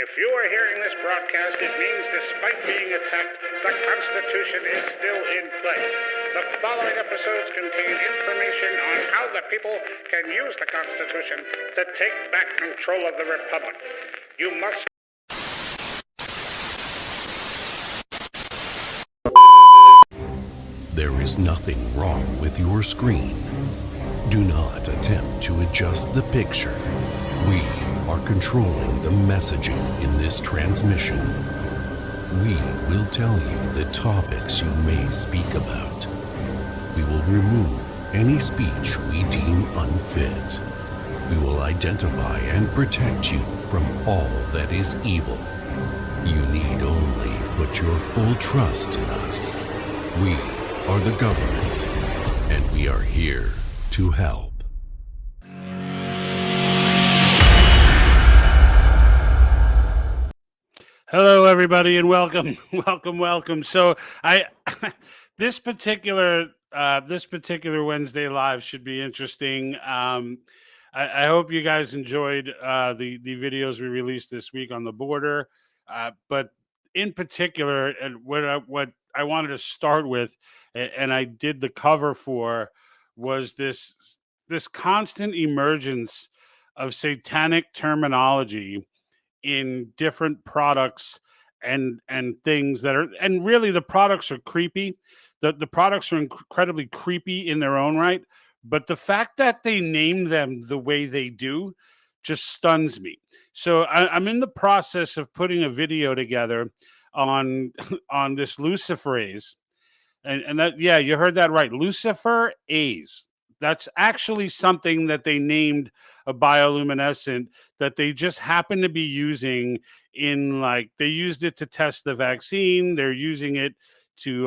If you are hearing this broadcast, it means despite being attacked, the Constitution is still in play. The following episodes contain information on how the people can use the Constitution to take back control of the Republic. You must... There is nothing wrong with your screen. Do not attempt to adjust the picture. We are controlling the messaging in this transmission. We will tell you the topics you may speak about. We will remove any speech we deem unfit. We will identify and protect you from all that is evil. You need only put your full trust in us. We are the government, and we are here to help. Hello, everybody, and welcome. So, this particular Wednesday live should be interesting. I hope you guys enjoyed the videos we released this week on the border, but in particular, and what I wanted to start with, and I did the cover for, was this constant emergence of satanic terminology in different products and things that are, and really the products are creepy. The products are incredibly creepy in their own right, but the fact that they name them the way they do just stuns me. So I'm in the process of putting a video together on on this luciferase, and that, yeah, you heard that right, luciferase. That's actually something that they named a bioluminescent that they just happen to be using in, like, they used it to test the vaccine. They're using it to,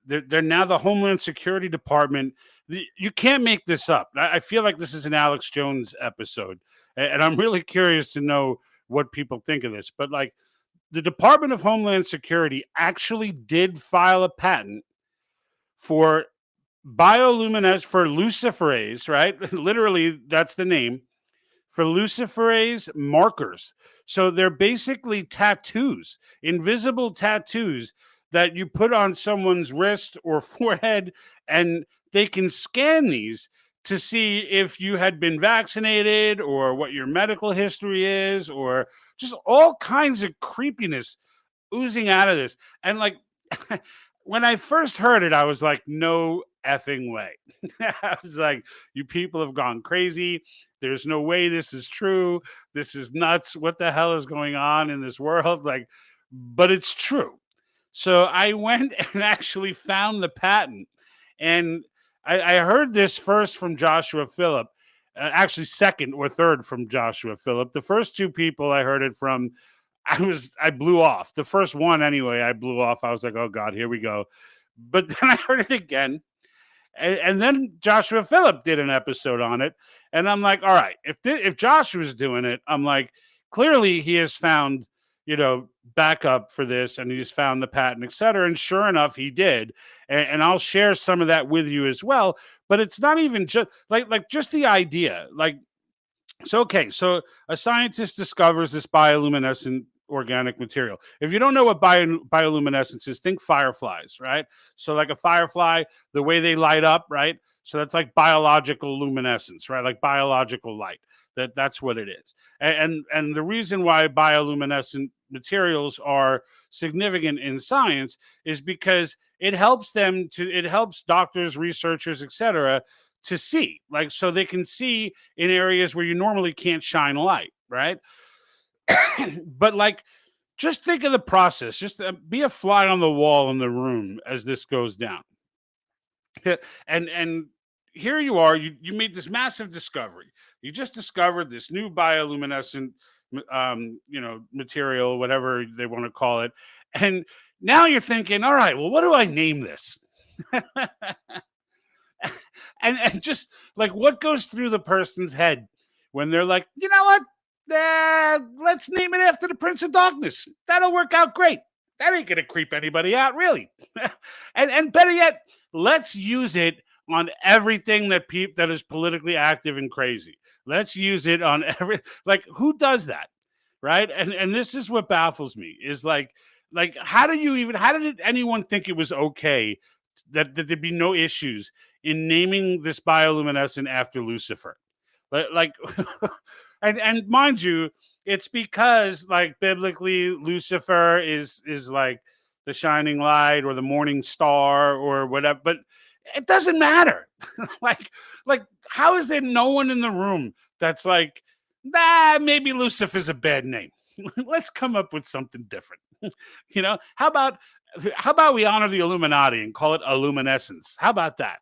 they're now the Homeland Security Department. You can't make this up. I feel like this is an Alex Jones episode, and I'm really curious to know what people think of this. But, like, the Department of Homeland Security actually did file a patent for bioluminescence, for luciferase, right? Literally, that's the name, for luciferase markers. So they're basically tattoos, invisible tattoos that you put on someone's wrist or forehead, and they can scan these to see if you had been vaccinated or what your medical history is, or just all kinds of creepiness oozing out of this. And, like, when I first heard it, I was like, no effing way. I was like, you people have gone crazy. There's no way this is true. This is nuts. What the hell is going on in this world? Like, but it's true. So I went and actually found the patent, and I heard this first from Joshua Phillip, actually second or third from Joshua Phillip. The first two people I heard it from, I blew off. The first one, anyway, I blew off. I was like, oh God, here we go. But then I heard it again. And then Joshua Phillip did an episode on it. And I'm like, all right, if Joshua's doing it, I'm like, clearly he has found, backup for this, and he's found the patent, etc. And sure enough, he did. And I'll share some of that with you as well. But it's not even just like just the idea. Like, so a scientist discovers this bioluminescent organic material. If you don't know what bioluminescence is, think fireflies, right? So like a firefly, the way they light up, right? So that's like biological luminescence, right? Like biological light. That's what it is. And the reason why bioluminescent materials are significant in science is because it helps doctors, researchers, etc., to see, like, so they can see in areas where you normally can't shine light, right? But, like, just think of the process. Just be a fly on the wall in the room as this goes down. And here you are. You made this massive discovery. You just discovered this new bioluminescent, material, whatever they want to call it. And now you're thinking, all right, well, what do I name this? and just like, what goes through the person's head when they're like, you know what? Let's name it after the Prince of Darkness. That'll work out great. That ain't gonna creep anybody out, really. and better yet, let's use it on everything that is politically active and crazy. Let's use it on every, like, who does that? right? And this is what baffles me is like how did anyone think it was okay that there'd be no issues in naming this bioluminescent after Lucifer? Like and mind you, it's because like biblically Lucifer is like the shining light or the morning star or whatever, but it doesn't matter. like like how is there no one in the room that's like, nah, maybe Lucifer's a bad name. Let's come up with something different. How about we honor the Illuminati and call it Illuminescence? How about that?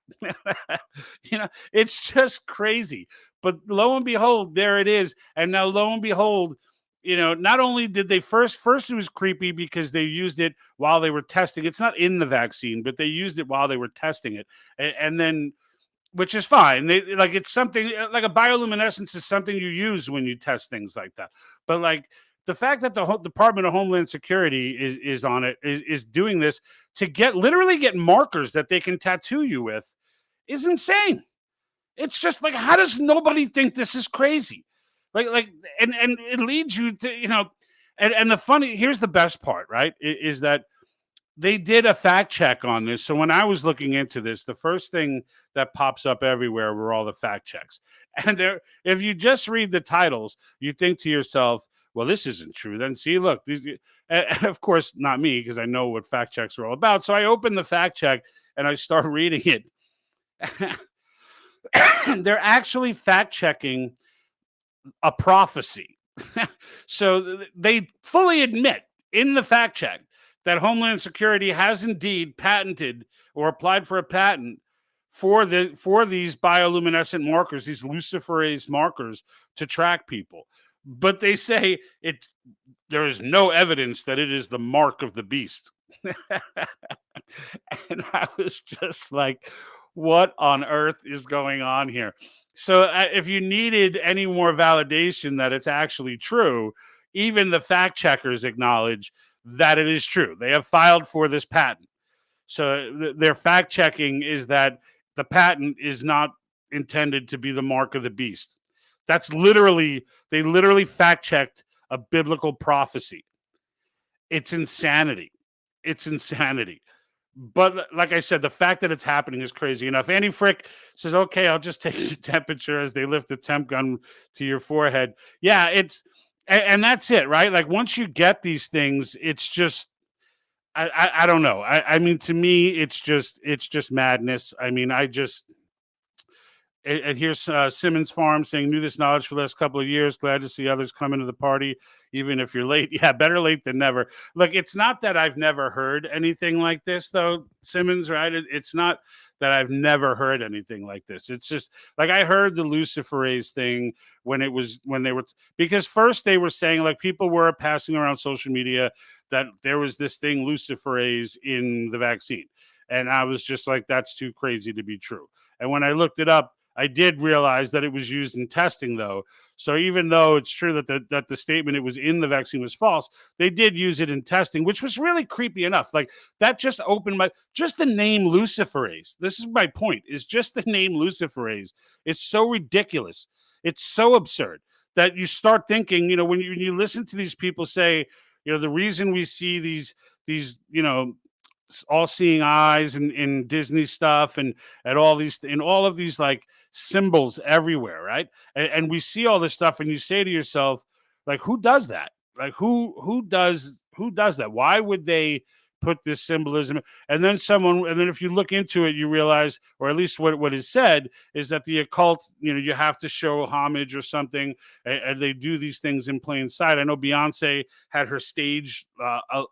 It's just crazy. But lo and behold, there it is. And now lo and behold, not only did they first it was creepy because they used it while they were testing. It's not in the vaccine, but they used it while they were testing it. And then, which is fine. It's something like a bioluminescence is something you use when you test things like that. But like the fact that the Department of Homeland Security is on it, is doing this to literally get markers that they can tattoo you with is insane. It's just like, how does nobody think this is crazy? And it leads you to, and here's the best part, right? Is that they did a fact check on this. So when I was looking into this, the first thing that pops up everywhere were all the fact checks. And if you just read the titles, you think to yourself, well, this isn't true. Then see, look, and of course, not me, because I know what fact checks are all about. So I open the fact check and I start reading it. They're actually fact checking a prophecy. So they fully admit in the fact check that Homeland Security has indeed patented or applied for a patent for these bioluminescent markers, these luciferase markers to track people. But they say there is no evidence that it is the mark of the beast. And I was just like, what on earth is going on here? So if you needed any more validation that it's actually true, even the fact checkers acknowledge that it is true. They have filed for this patent. So their fact checking is that the patent is not intended to be the mark of the beast. They literally fact checked a biblical prophecy. It's insanity. But like I said, the fact that it's happening is crazy enough. Andy Frick says, okay, I'll just take the temperature as they lift the temp gun to your forehead. Yeah, and that's it, right? Like once you get these things, it's just, I don't know. I mean, to me, it's just madness. I mean, and here's Simmons Farm saying, knew this knowledge for the last couple of years. Glad to see others come into the party, even if you're late. Yeah, better late than never. Look, it's not that I've never heard anything like this, though, Simmons, right? It's not that I've never heard anything like this. It's just like I heard the luciferase thing because first they were saying, like, people were passing around social media that there was this thing, luciferase, in the vaccine. And I was just like, that's too crazy to be true. And when I looked it up, I did realize that it was used in testing, though. So even though it's true that the statement it was in the vaccine was false, they did use it in testing, which was really creepy enough. Like that just opened just the name luciferase. This is my point, is just the name luciferase. It's so ridiculous. It's so absurd that you start thinking, when you listen to these people say, the reason we see these, all-seeing eyes in Disney stuff and all of these like symbols everywhere, right? And we see all this stuff, and you say to yourself, like, who does that? Like, who does that? Why would they put this symbolism? And then if you look into it, you realize, or at least what is said, is that the occult, you have to show homage or something, and they do these things in plain sight. I know Beyonce had her stage, a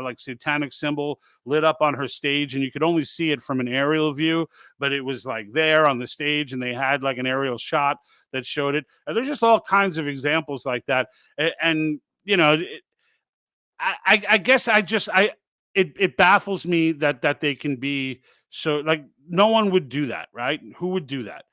like satanic symbol lit up on her stage, and you could only see it from an aerial view, but it was like there on the stage, and they had like an aerial shot that showed it. And there's just all kinds of examples like that. And I guess it baffles me that they can be so, like, no one would do that, right? Who would do that?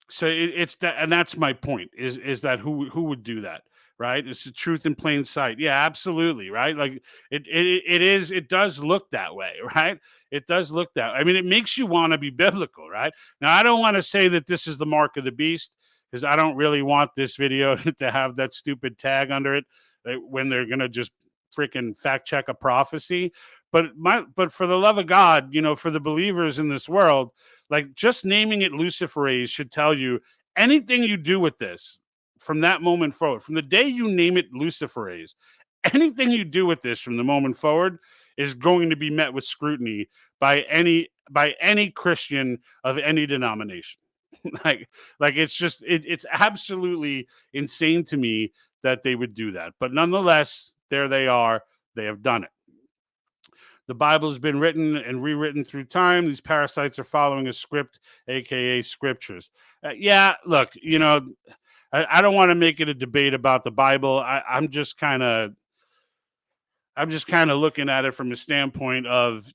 So it's that, and that's my point, is that who would do that, right? It's the truth in plain sight. Yeah, absolutely, right? Like it does look that way, right? It does look that. I mean, it makes you want to be biblical, right? Now, I don't want to say that this is the mark of the beast, because I don't really want this video to have that stupid tag under it. when they're going to just freaking fact check a prophecy. But for the love of God, for the believers in this world, like just naming it luciferase should tell you anything you do with this from that moment forward, from the day you name it luciferase, anything you do with this from the moment forward is going to be met with scrutiny by any Christian of any denomination. like it's absolutely insane to me that they would do that. But nonetheless, there they are. They have done it. The Bible has been written and rewritten through time. These parasites are following a script, aka scriptures. Yeah, look, I don't want to make it a debate about the Bible. I'm just kind of looking at it from a standpoint of,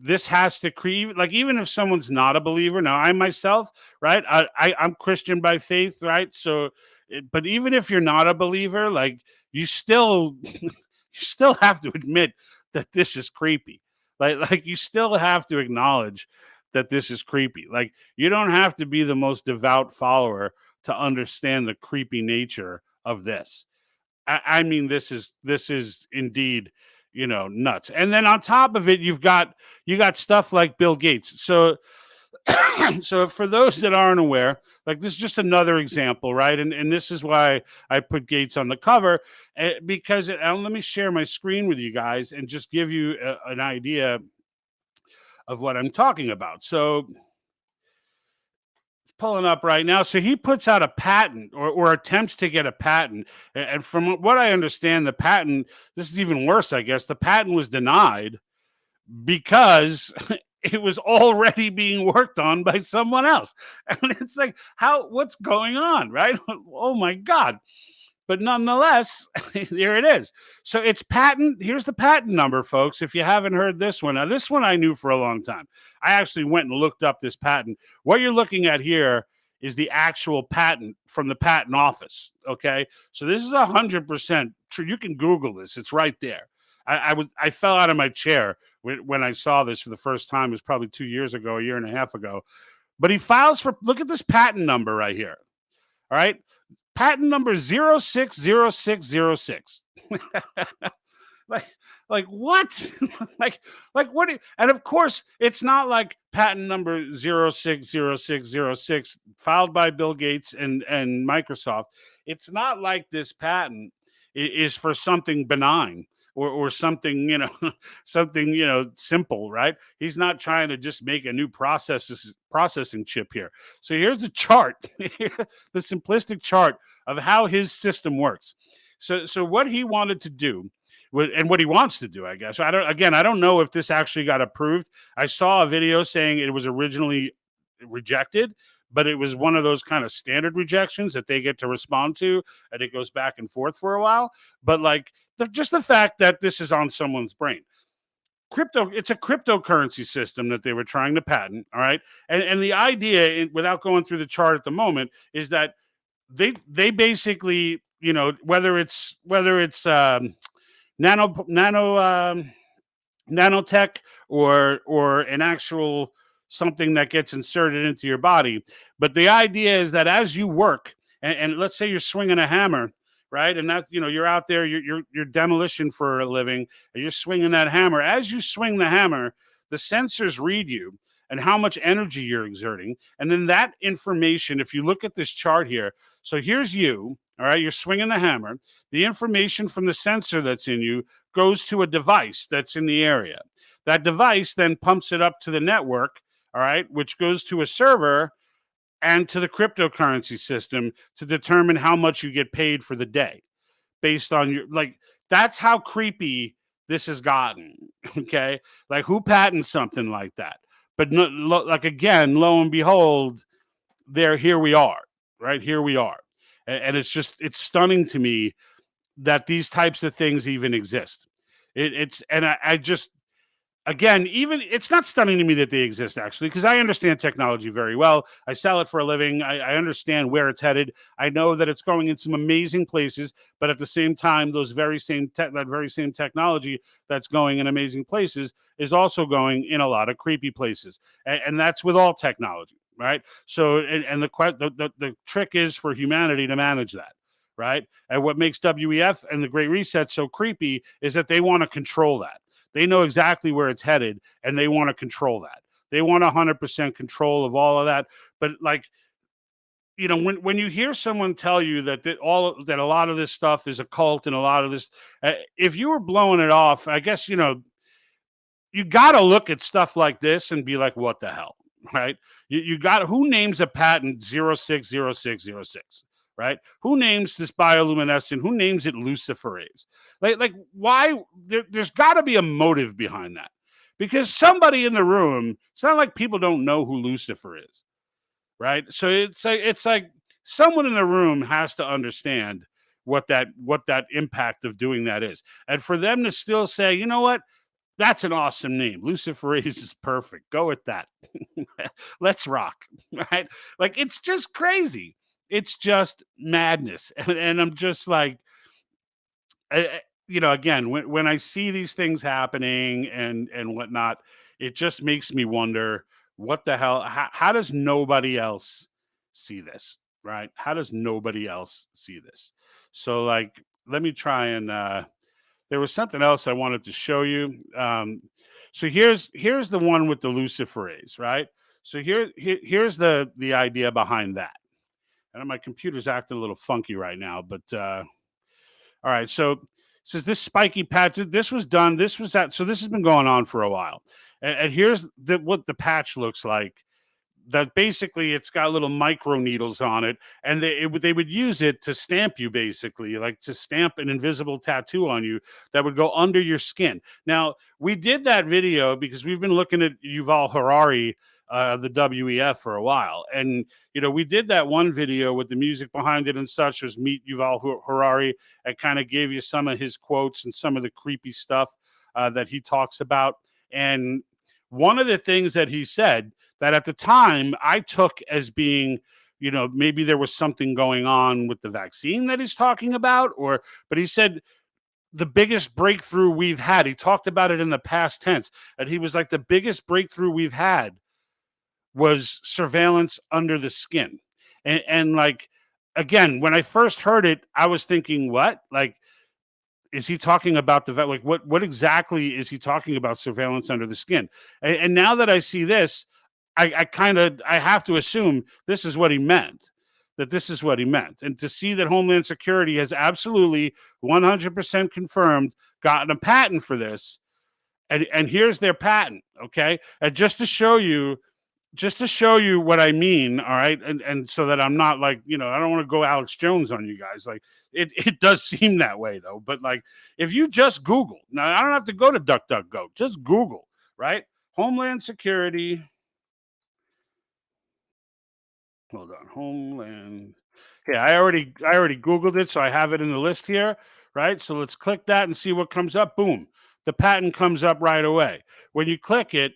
this has to create, like, even if someone's not a believer. Now, I myself, right, I'm Christian by faith, right? So, but even if you're not a believer, like, you still have to admit that this is creepy. Like you still have to acknowledge that this is creepy. Like, you don't have to be the most devout follower to understand the creepy nature of this. I mean, this is indeed, nuts. And then on top of it, you got stuff like Bill Gates. So so for those that aren't aware, like, this is just another example, right? And this is why I put Gates on the cover, because let me share my screen with you guys and just give you an idea of what I'm talking about. So, pulling up right now. So he puts out a patent or attempts to get a patent. And from what I understand, the patent, this is even worse, I guess. The patent was denied because it was already being worked on by someone else. And it's like, what's going on, right? Oh my God. But nonetheless, there it is. So it's patent. Here's the patent number, folks, if you haven't heard this one. Now, this one I knew for a long time. I actually went and looked up this patent. What you're looking at here is the actual patent from the patent office, okay? So this is 100% true. You can Google this. It's right there. I fell out of my chair when I saw this for the first time. It was probably 2 years ago, a year and a half ago. But he files for, look at this patent number right here, all right? Patent number 060606. like what? like what? And of course, it's not like patent number 060606 filed by Bill Gates and Microsoft. It's not like this patent is for something benign or something, something, simple, right? He's not trying to just make a new processing chip here. So here's the chart, the simplistic chart of how his system works. So what he wanted to do, and what he wants to do, I guess. I don't know if this actually got approved. I saw a video saying it was originally rejected, but it was one of those kind of standard rejections that they get to respond to, and it goes back and forth for a while. But like, just the fact that this is on someone's brain. It's a cryptocurrency system that they were trying to patent, all right? And the idea, without going through the chart at the moment, is that they basically, whether it's nanotech or an actual something that gets inserted into your body. But the idea is that as you work, and let's say you're swinging a hammer, right? And that, you're out there, you're demolition for a living, and you're swinging that hammer. As you swing the hammer, the sensors read you and how much energy you're exerting. And then that information, if you look at this chart here, so here's you, all right, you're swinging the hammer. The information from the sensor that's in you goes to a device that's in the area. That device then pumps it up to the network, all right, which goes to a server and to the cryptocurrency system to determine how much you get paid for the day based on your, like, that's how creepy this has gotten, okay? Like, who patents something like that? But no, like, again, lo and behold, here we are, right? Here we are. And it's stunning to me that these types of things even exist. I just, again, even it's not stunning to me that they exist, actually, because I understand technology very well. I sell it for a living. I understand where it's headed. I know that it's going in some amazing places, but at the same time, that very same technology that's going in amazing places is also going in a lot of creepy places. And that's with all technology, right? So, and the trick is for humanity to manage that, right? And what makes WEF and the Great Reset so creepy is that they want to control that. They know exactly where it's headed, and they want to control that. They want 100% control of all of that. But like, when you hear someone tell you that a lot of this stuff is a cult and a lot of this, if you were blowing it off, I guess you got to look at stuff like this and be like, what the hell, right? You got, who names a patent 060606, right? Who names this bioluminescent? Who names it luciferase? Like why? There's got to be a motive behind that, because somebody in the room. It's not like people don't know who Lucifer is, right? So it's like someone in the room has to understand what that impact of doing that is, and for them to still say, you know what, that's an awesome name, Luciferase is perfect, go with that. Let's rock, right? Like, it's just crazy. It's just madness, and I'm just like, again, when I see these things happening and whatnot, it just makes me wonder, what the hell? How does nobody else see this, right? How does nobody else see this? So, like, let me try and. There was something else I wanted to show you. So here's the one with the luciferase, right? So here's the idea behind that. And my computer's acting a little funky right now, but all right. So it says this spiky patch. This was done. This was that. So this has been going on for a while. And here's what the patch looks like. That basically it's got little micro needles on it, and they would use it to stamp you, basically, like to stamp an invisible tattoo on you that would go under your skin. Now, we did that video because we've been looking at Yuval Harari, the WEF, for a while, and we did that one video with the music behind it and such. It was Meet Yuval Harari. It kind of gave you some of his quotes and some of the creepy stuff that he talks about. And one of the things that he said that at the time I took as being, maybe there was something going on with the vaccine that he's talking about, but he said the biggest breakthrough we've had, he talked about it in the past tense, and he was like, the biggest breakthrough we've had was surveillance under the skin. And like, again, when I first heard it, I was thinking, what? Like, is he talking about what exactly is he talking about, surveillance under the skin? And now that I see this, I have to assume this is what he meant, that this is what he meant. And to see that Homeland Security has absolutely 100% confirmed, gotten a patent for this, and here's their patent, okay? And just to show you what I mean, all right, and so that I'm not like, I don't want to go Alex Jones on you guys. Like, it does seem that way though. But like, if you just Google, now I don't have to go to DuckDuckGo, just Google, right? Homeland Security. Hold on, Homeland. Yeah, I already Googled it, so I have it in the list here, right? So let's click that and see what comes up. Boom, the patent comes up right away. When you click it,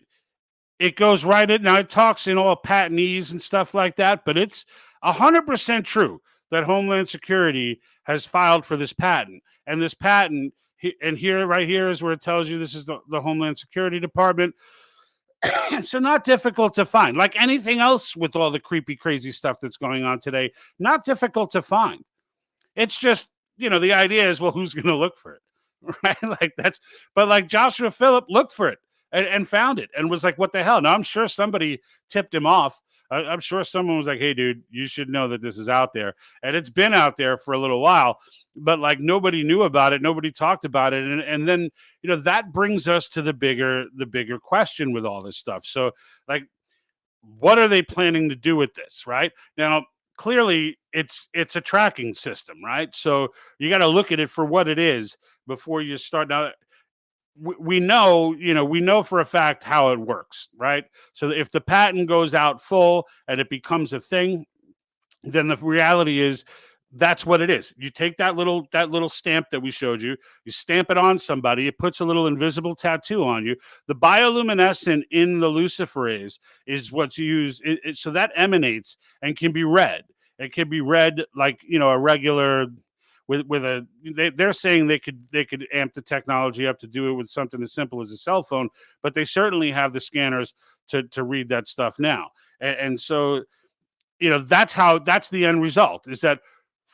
it goes right in. Now, it talks in all patentese and stuff like that, but it's 100% true that Homeland Security has filed for this patent. And this patent, and right here is where it tells you this is the Homeland Security Department. So not difficult to find. Like anything else with all the creepy, crazy stuff that's going on today, not difficult to find. It's just, the idea is, well, who's going to look for it? Right? But like Joshua Phillip looked for it. And found it and was like, what the hell? Now, I'm sure somebody tipped him off. I'm sure someone was like, hey, dude, you should know that this is out there. And it's been out there for a little while, but like nobody knew about it. Nobody talked about it. And then, that brings us to the bigger question with all this stuff. So like, what are they planning to do with this? Right now, clearly it's a tracking system, right? So you got to look at it for what it is before you start. Now, we know for a fact how it works, right? So if the patent goes out full and it becomes a thing, then the reality is that's what it is. You take that little stamp that we showed you, you stamp it on somebody, it puts a little invisible tattoo on you. The bioluminescent in the luciferase is what's used, so that emanates and can be read. It can be read like, a regular. They're saying they could amp the technology up to do it with something as simple as a cell phone, but they certainly have the scanners to read that stuff now. And so, that's the end result, is that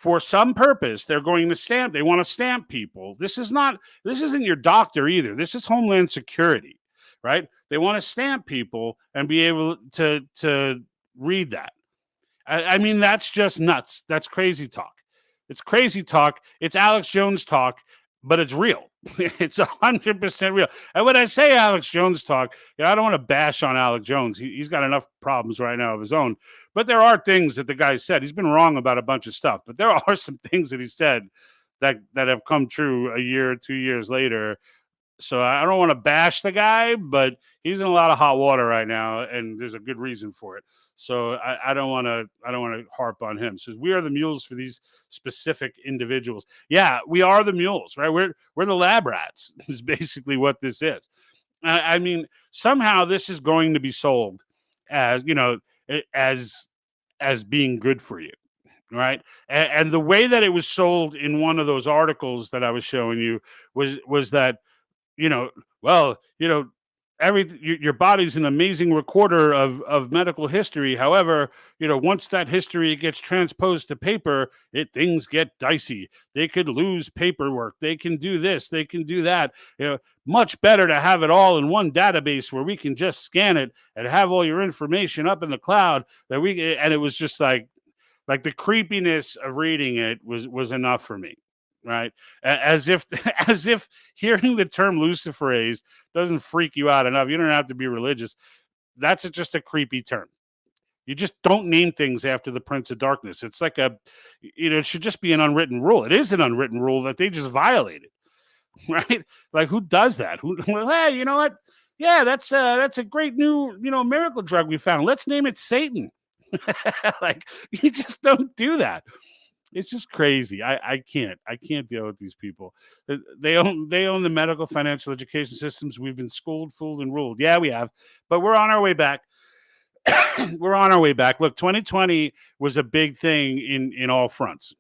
for some purpose, they're going to stamp. They want to stamp people. This isn't your doctor either. This is Homeland Security, right? They want to stamp people and be able to read that. I mean, that's just nuts. That's crazy talk. It's crazy talk. It's Alex Jones talk, but it's real. It's 100% real. And when I say Alex Jones talk, I don't want to bash on Alex Jones. He's got enough problems right now of his own. But there are things that the guy said. He's been wrong about a bunch of stuff, but there are some things that he said that have come true a year, 2 years later. So I don't want to bash the guy, but he's in a lot of hot water right now, and there's a good reason for it. So I don't want to harp on him. So we are the mules for these specific individuals. Yeah, we are the mules, right? We're the lab rats. Is basically what this is. I mean, somehow this is going to be sold as as being good for you, right? And the way that it was sold in one of those articles that I was showing you was that your body's an amazing recorder of medical history. However, once that history gets transposed to paper, things get dicey. They could lose paperwork. They can do this. They can do that. Much better to have it all in one database where we can just scan it and have all your information up in the cloud. And it was just like the creepiness of reading it was enough for me. Right, as if hearing the term luciferase doesn't freak you out enough. You don't have to be religious. That's just a creepy term. You just don't name things after the Prince of Darkness. It's like it should just be an unwritten rule. It is an unwritten rule that they just violated, right? Like, who does that? Hey, you know what? Yeah, that's a great new miracle drug we found. Let's name it Satan. Like, you just don't do that. It's just crazy. I can't deal with these people. They own the medical, financial, education systems. We've been schooled, fooled, and ruled. Yeah, we have, but we're on our way back. We're on our way back. Look, 2020 was a big thing in all fronts.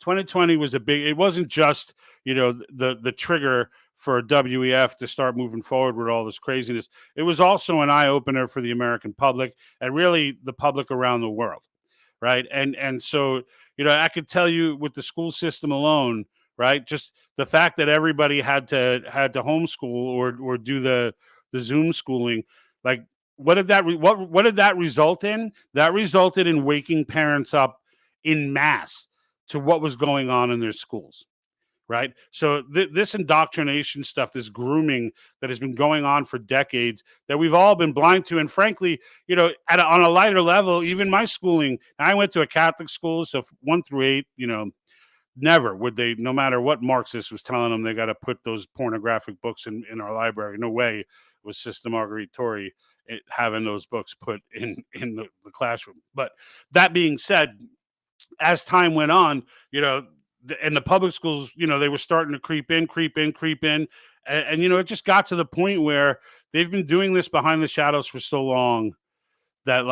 2020 was it wasn't just the trigger for WEF to start moving forward with all this craziness. It was also an eye opener for the American public and really the public around the world. Right. And so, I could tell you with the school system alone, right, just the fact that everybody had to homeschool or do the Zoom schooling, like what did that result in? That resulted in waking parents up in mass to what was going on in their schools. Right. So this indoctrination stuff, this grooming that has been going on for decades that we've all been blind to. And frankly, on a lighter level, even my schooling, I went to a Catholic school. So 1 through 8, never would they, no matter what Marxist was telling them, they got to put those pornographic books in our library. No way was Sister Marguerite Tori having those books put in the classroom. But that being said, as time went on, and the public schools, they were starting to creep in. And it just got to the point where they've been doing this behind the shadows for so long that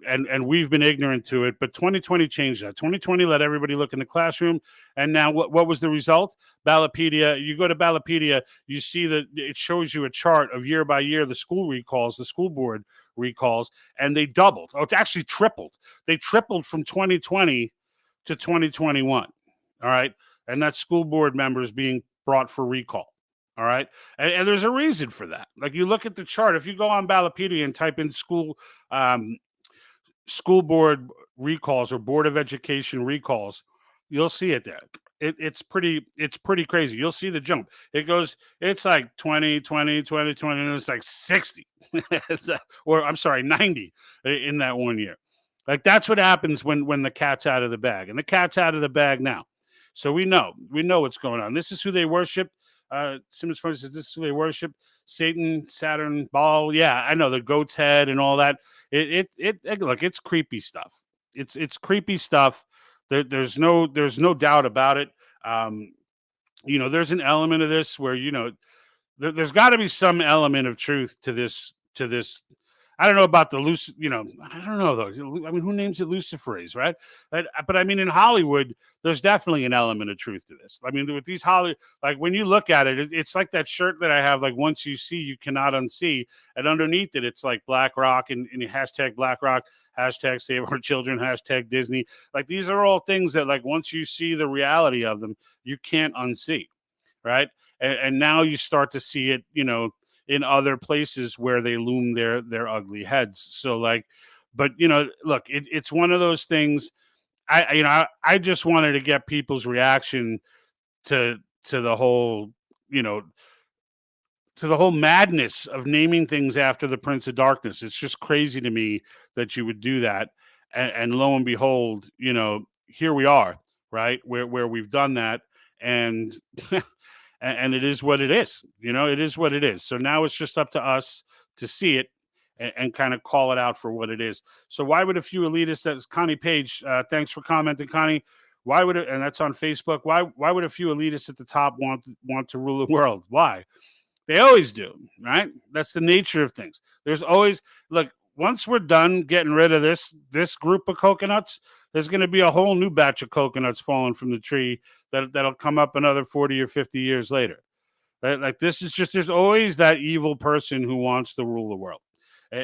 and we've been ignorant to it. But 2020 changed that. 2020 let everybody look in the classroom. And now what was the result? Ballotpedia. You go to Ballotpedia, you see that it shows you a chart of year by year, the school recalls, the school board recalls, and they doubled. Oh, it's actually tripled. They tripled from 2020 to 2021. All right. And that's school board members being brought for recall. All right. And there's a reason for that. Like, you look at the chart. If you go on Ballotpedia and type in school board recalls or Board of Education recalls, you'll see it there. It's pretty crazy. You'll see the jump. It's like 20, and it's like 60 or I'm sorry, 90 in that 1 year. Like, that's what happens when the cat's out of the bag, and the cat's out of the bag now. So we know what's going on. This is who they worship. Simmons Furnace says this is who they worship. Satan, Saturn, Baal. Yeah, I know, the goat's head and all that. Look, it's creepy stuff. It's creepy stuff. There's no doubt about it. There's an element of this where there's got to be some element of truth to this I don't know about the I don't know though. I mean, who names it Luciferase, right? But I mean, in Hollywood, there's definitely an element of truth to this. I mean, with these like when you look at it, it's like that shirt that I have, like once you see, you cannot unsee. And underneath it, it's like BlackRock and hashtag BlackRock, hashtag Save Our Children, hashtag Disney. Like these are all things that like once you see the reality of them, you can't unsee, right? And now you start to see it, in other places where they loom their ugly heads. So like, but look, it's one of those things. I just wanted to get people's reaction to the whole, to the whole madness of naming things after the Prince of Darkness. It's just crazy to me that you would do that. And lo and behold, here we are, right? Where we've done that. And and it is what it is. It is what it is. So now it's just up to us to see it and kind of call it out for what it is. So why would a few elitists, that's Connie Page, thanks for commenting, Connie. Why would it, and that's on Facebook, why would a few elitists at the top want to rule the world? Why? They always do, right? That's the nature of things. There's always, look, once we're done getting rid of this group of coconuts, there's going to be a whole new batch of coconuts falling from the tree that'll come up another 40 or 50 years later. Like this is just, there's always that evil person who wants to rule the world,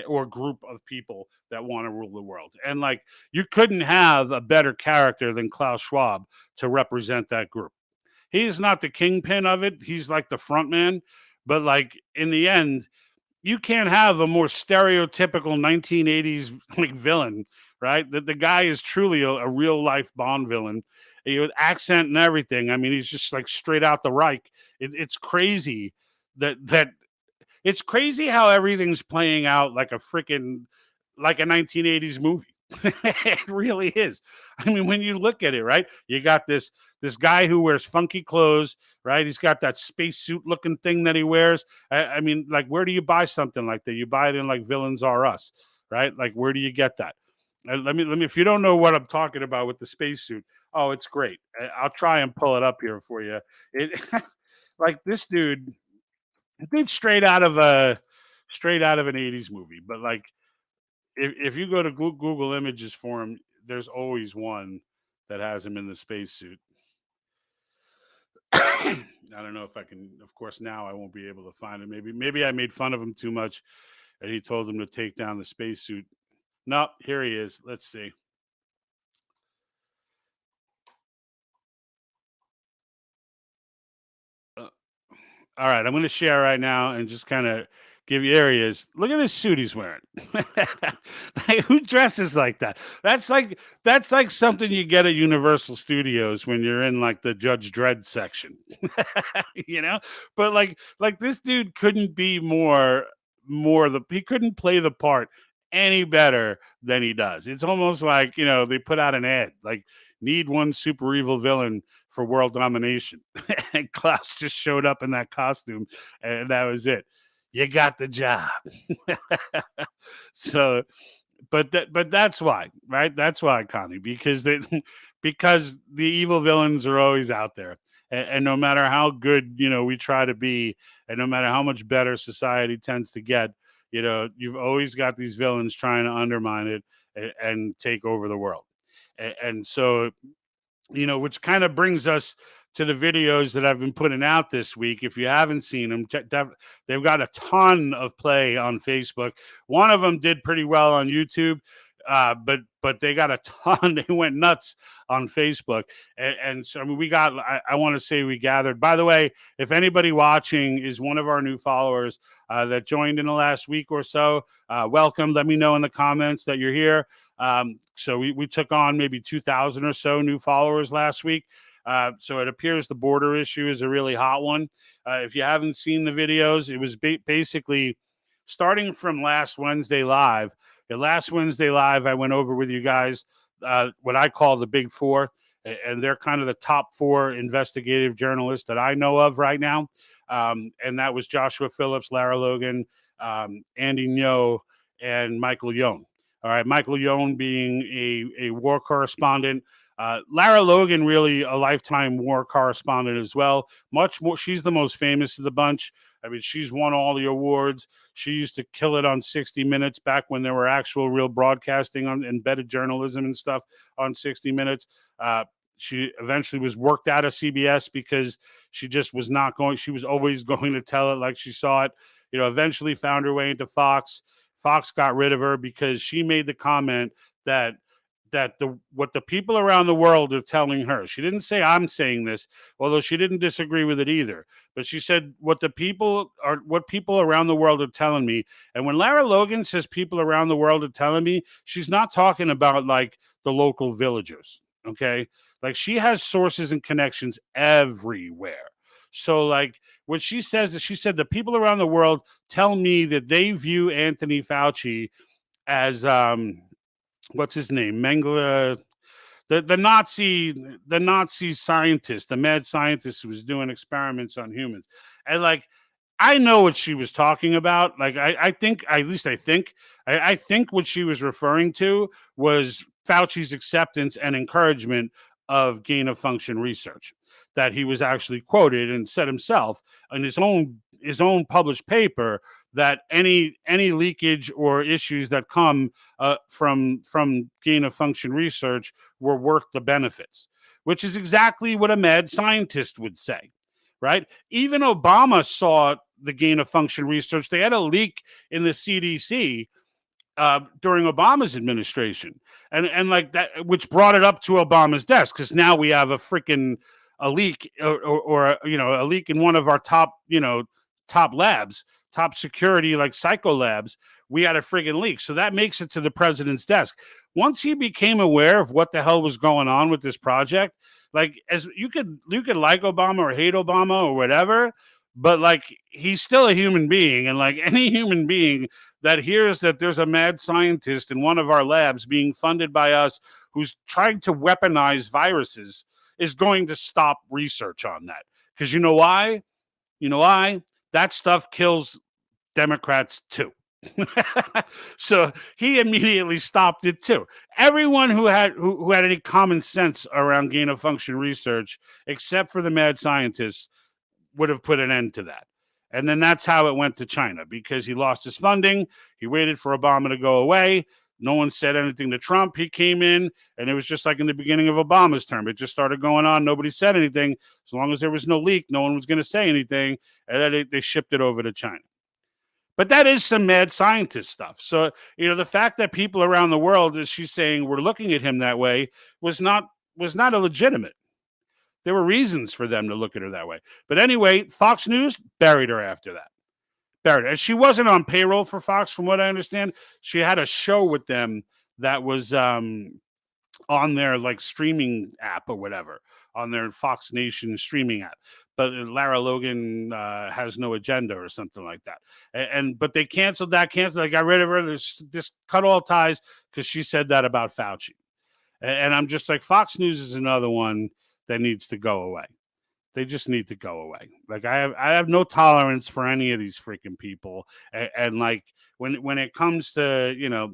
or group of people that want to rule the world. And like, you couldn't have a better character than Klaus Schwab to represent that group. He's not the kingpin of it. He's like the front man. But like in the end, you can't have a more stereotypical 1980s like villain, right? The guy is truly a real life Bond villain, with accent and everything. I mean, he's just like straight out the Reich. It's crazy that it's crazy how everything's playing out like a freaking like a 1980s movie. It really is. I mean, when you look at it, right? You got this guy who wears funky clothes, right? He's got that spacesuit looking thing that he wears. I mean, like, where do you buy something like that? You buy it in like Villains Are Us, right? Like, where do you get that? Let me. If you don't know what I'm talking about with the spacesuit, oh, it's great. I'll try and pull it up here for you. It like this dude straight out of an 80s movie, but like if you go to Google Images for him, there's always one that has him in the spacesuit. I don't know if I can. Of course, now I won't be able to find it. Maybe I made fun of him too much, and he told him to take down the spacesuit. No, here he is. Let's see. All right, I'm going to share right now and just kind of give you areas. Look at this suit he's wearing. Like, who dresses like that? That's like something you get at Universal Studios when you're in like the Judge Dredd section. But like this dude couldn't be more he couldn't play the part any better than he does. It's almost like, they put out an ad like, need one super evil villain for world domination. And Klaus just showed up in that costume, and that was it. You got the job. So, but that's why, right? That's why, Connie, because because the evil villains are always out there, and no matter how good we try to be, and no matter how much better society tends to get, you've always got these villains trying to undermine it and take over the world. And so, which kind of brings us to the videos that I've been putting out this week. If you haven't seen them, they've got a ton of play on Facebook. One of them did pretty well on YouTube, but they got a ton. They went nuts on Facebook. And so, I mean, I want to say we gathered. By the way, if anybody watching is one of our new followers that joined in the last week or so, welcome. Let me know in the comments that you're here. So we took on maybe 2,000 or so new followers last week. So it appears the border issue is a really hot one. If you haven't seen the videos, it was basically starting from last Wednesday live. Last Wednesday live, I went over with you guys what I call the Big Four, and they're kind of the top four investigative journalists that I know of right now. And that was Joshua Phillips, Lara Logan, Andy Ngo, and Michael Young. All right, Michael Young being a war correspondent. Lara Logan, really a lifetime war correspondent as well. Much more, she's the most famous of the bunch. I mean, she's won all the awards. She used to kill it on 60 Minutes back when there were actual real broadcasting on embedded journalism and stuff on 60 Minutes. She eventually was worked out of CBS because she just was not going. She was always going to tell it like she saw it. Eventually found her way into Fox. Fox got rid of her because she made the comment that what the people around the world are telling her. She didn't say I'm saying this, although she didn't disagree with it either. But she said what people around the world are telling me. And when Lara Logan says people around the world are telling me, she's not talking about like the local villagers. Okay. Like she has sources and connections everywhere. So like what she says is she said the people around the world tell me that they view Anthony Fauci as what's his name? Mengele, the Nazi scientist, the mad scientist who was doing experiments on humans. And like I know what she was talking about. Like I think what she was referring to was Fauci's acceptance and encouragement of gain of function research, that he was actually quoted and said himself in his own published paper that any leakage or issues that come from gain of function research were worth the benefits, which is exactly what a mad scientist would say, right? Even Obama saw the gain of function research. They had a leak in the CDC during Obama's administration, and like that, which brought it up to Obama's desk because now we have a leak or a leak in one of our top labs, top security like psycho labs. We had a friggin' leak, so that makes it to the president's desk. Once he became aware of what the hell was going on with this project, like as you could like Obama or hate Obama or whatever, but like he's still a human being, and like any human being that hears that there's a mad scientist in one of our labs being funded by us who's trying to weaponize viruses is going to stop research on that. Because you know why? That stuff kills Democrats too. So he immediately stopped it too. Everyone who had any common sense around gain of function research, except for the mad scientists, would have put an end to that. And then that's how it went to China, because he lost his funding. He waited for Obama to go away. No one said anything to Trump. He came in, and it was just like in the beginning of Obama's term. It just started going on. Nobody said anything. As long as there was no leak, no one was going to say anything. And then they shipped it over to China. But that is some mad scientist stuff. So, the fact that people around the world, as she's saying, were looking at him that way was not illegitimate. There were reasons for them to look at her that way. But anyway, Fox News buried her after that. Buried her. And she wasn't on payroll for Fox, from what I understand. She had a show with them that was on their like streaming app or whatever, on their Fox Nation streaming app. But Lara Logan has no agenda or something like that. But they canceled that. They got rid of her. This cut all ties because she said that about Fauci. And I'm just like, Fox News is another one that needs to go away. They just need to go away. Like I have no tolerance for any of these freaking people. And like when it comes to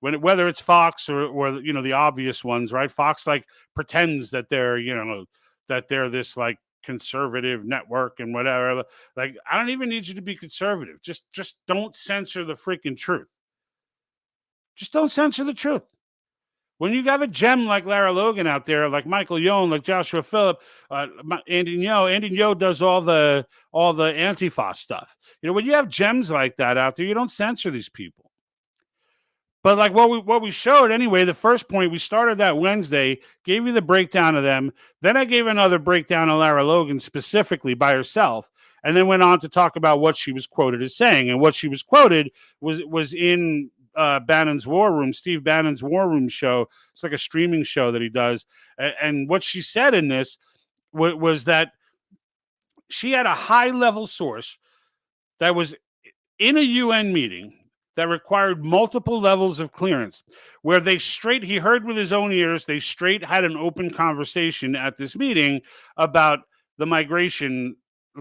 whether it's Fox or the obvious ones, right? Fox like pretends that they're this like conservative network and whatever. Like I don't even need you to be conservative. Just don't censor the freaking truth. Just don't censor the truth. When you have a gem like Lara Logan out there, like Michael Young, like Joshua Phillip, Andy Ngo does all the Antifa stuff. When you have gems like that out there, you don't censor these people. But like what we showed anyway, the first point, we started that Wednesday, gave you the breakdown of them. Then I gave another breakdown of Lara Logan specifically by herself, and then went on to talk about what she was quoted as saying. And what she was quoted was in Bannon's War Room, Steve Bannon's War Room show. It's like a streaming show that he does. And what she said in this was that she had a high-level source that was in a UN meeting that required multiple levels of clearance, where he heard with his own ears, they straight had an open conversation at this meeting about the migration,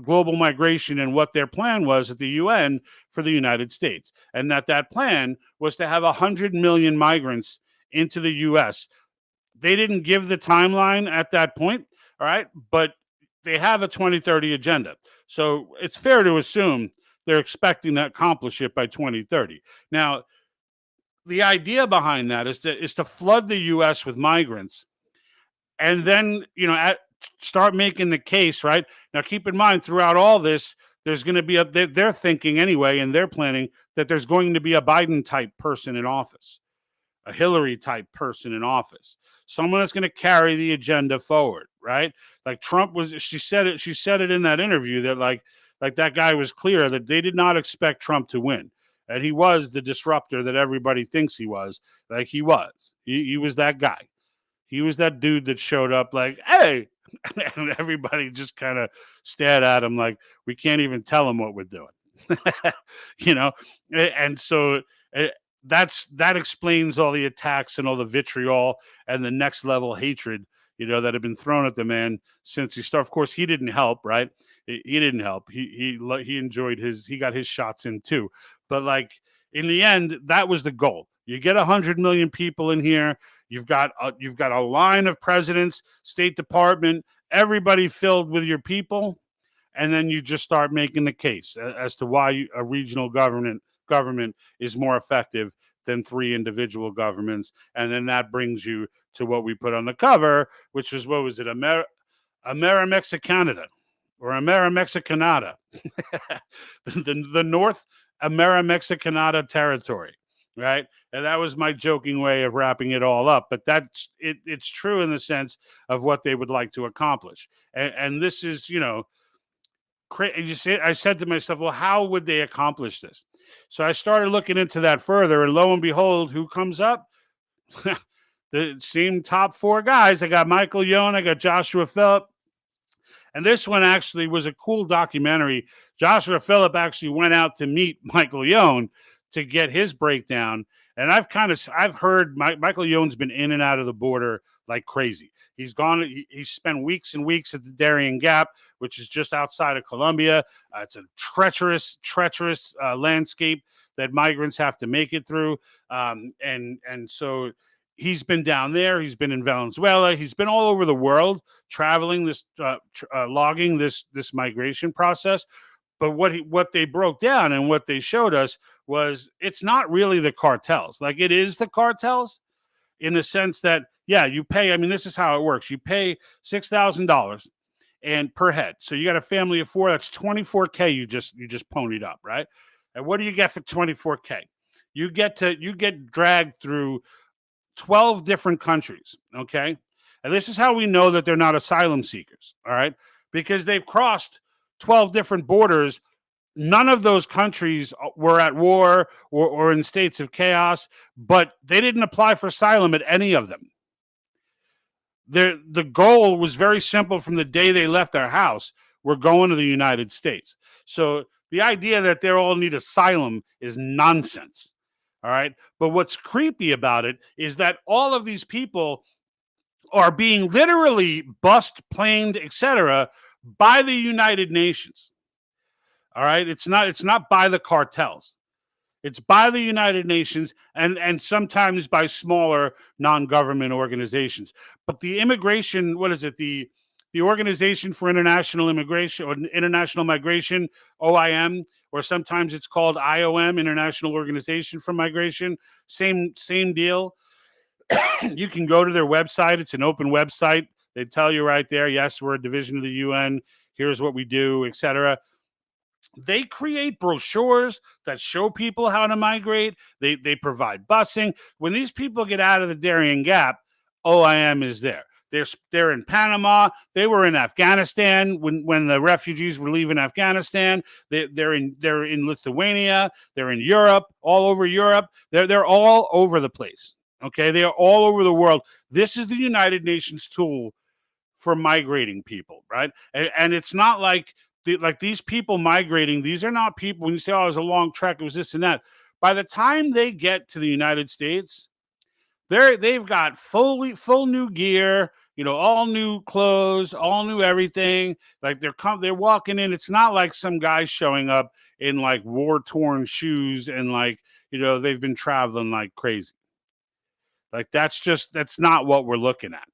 global migration, and what their plan was at the UN for the United States. And that plan was to have 100 million migrants into the US. They didn't give the timeline at that point, all right? But they have a 2030 agenda. So it's fair to assume they're expecting to accomplish it by 2030. Now, the idea behind that is to flood the U.S. with migrants, and then start making the case. Right now, keep in mind throughout all this, there's going to be they're thinking anyway, and they're planning that there's going to be a Biden type person in office, a Hillary type person in office, someone that's going to carry the agenda forward. Right, like Trump was. She said it in that interview that like that guy was clear that they did not expect Trump to win. And he was the disruptor that everybody thinks he was. Like he was. He was that guy. He was that dude that showed up like, hey, and everybody just kind of stared at him like we can't even tell him what we're doing. And so that explains all the attacks and all the vitriol and the next level hatred, that had been thrown at the man since he started. Of course, he didn't help, right? He didn't help. He enjoyed he got his shots in too. But like in the end, that was the goal. You get 100 million people in here. You've got a line of presidents, State Department, everybody filled with your people, and then you just start making the case as to why a regional government is more effective than 3 individual governments, and then that brings you to what we put on the cover, which was Amerimexicanada or Amerimexicanada, the North Amerimexicanada territory, right? And that was my joking way of wrapping it all up, but that's it. It's true in the sense of what they would like to accomplish, and this is, I said to myself, well, how would they accomplish this? So I started looking into that further, and lo and behold, who comes up? The same top 4 guys. I got Michael Yohn, I got Joshua Phillip. And this one actually was a cool documentary. Joshua Phillip actually went out to meet Michael Yohn to get his breakdown. And I've heard Michael Yohn's been in and out of the border like crazy. He's gone. He's spent weeks and weeks at the Darien Gap, which is just outside of Colombia. It's a treacherous landscape that migrants have to make it through. And so he's been down there. He's been in Venezuela. He's been all over the world traveling this, logging this migration process. But what they broke down and what they showed us was it's not really the cartels. Like it is the cartels in the sense that, yeah, you pay. I mean, this is how it works. You pay $6,000 and per head. So you got a family of 4. That's $24K. You just ponied up, right? And what do you get for $24K? You get dragged through 12 different countries. Okay. And this is how we know that they're not asylum seekers. All right. Because they've crossed 12 different borders. None of those countries were at war or in states of chaos, but they didn't apply for asylum at any of them. The goal was very simple from the day they left their house. We're going to the United States. So the idea that they all need asylum is nonsense. All right. But what's creepy about it is that all of these people are being literally bussed, planed, etc., by the United Nations. All right. It's not by the cartels. It's by the United Nations and sometimes by smaller non-government organizations. But the immigration, what is it? The Organization for International Immigration or International Migration, OIM, or sometimes it's called IOM, International Organization for Migration. Same deal. You can go to their website. It's an open website. They tell you right there, yes, we're a division of the UN. Here's what we do, etc. They create brochures that show people how to migrate. They provide busing. When these people get out of the Darien Gap, OIM is there. They're in Panama. They were in Afghanistan when the refugees were leaving Afghanistan. They're in Lithuania. They're in Europe, all over Europe. They're all over the place. Okay, they are all over the world. This is the United Nations tool for migrating people, right? And it's not like these people migrating. These are not people. When you say, "Oh, it was a long trek," it was this and that. By the time they get to the United States, they've got full new gear, all new clothes, all new everything. Like they're walking in. It's not like some guy showing up in like war-torn shoes and like, they've been traveling like crazy. Like that's not what we're looking at.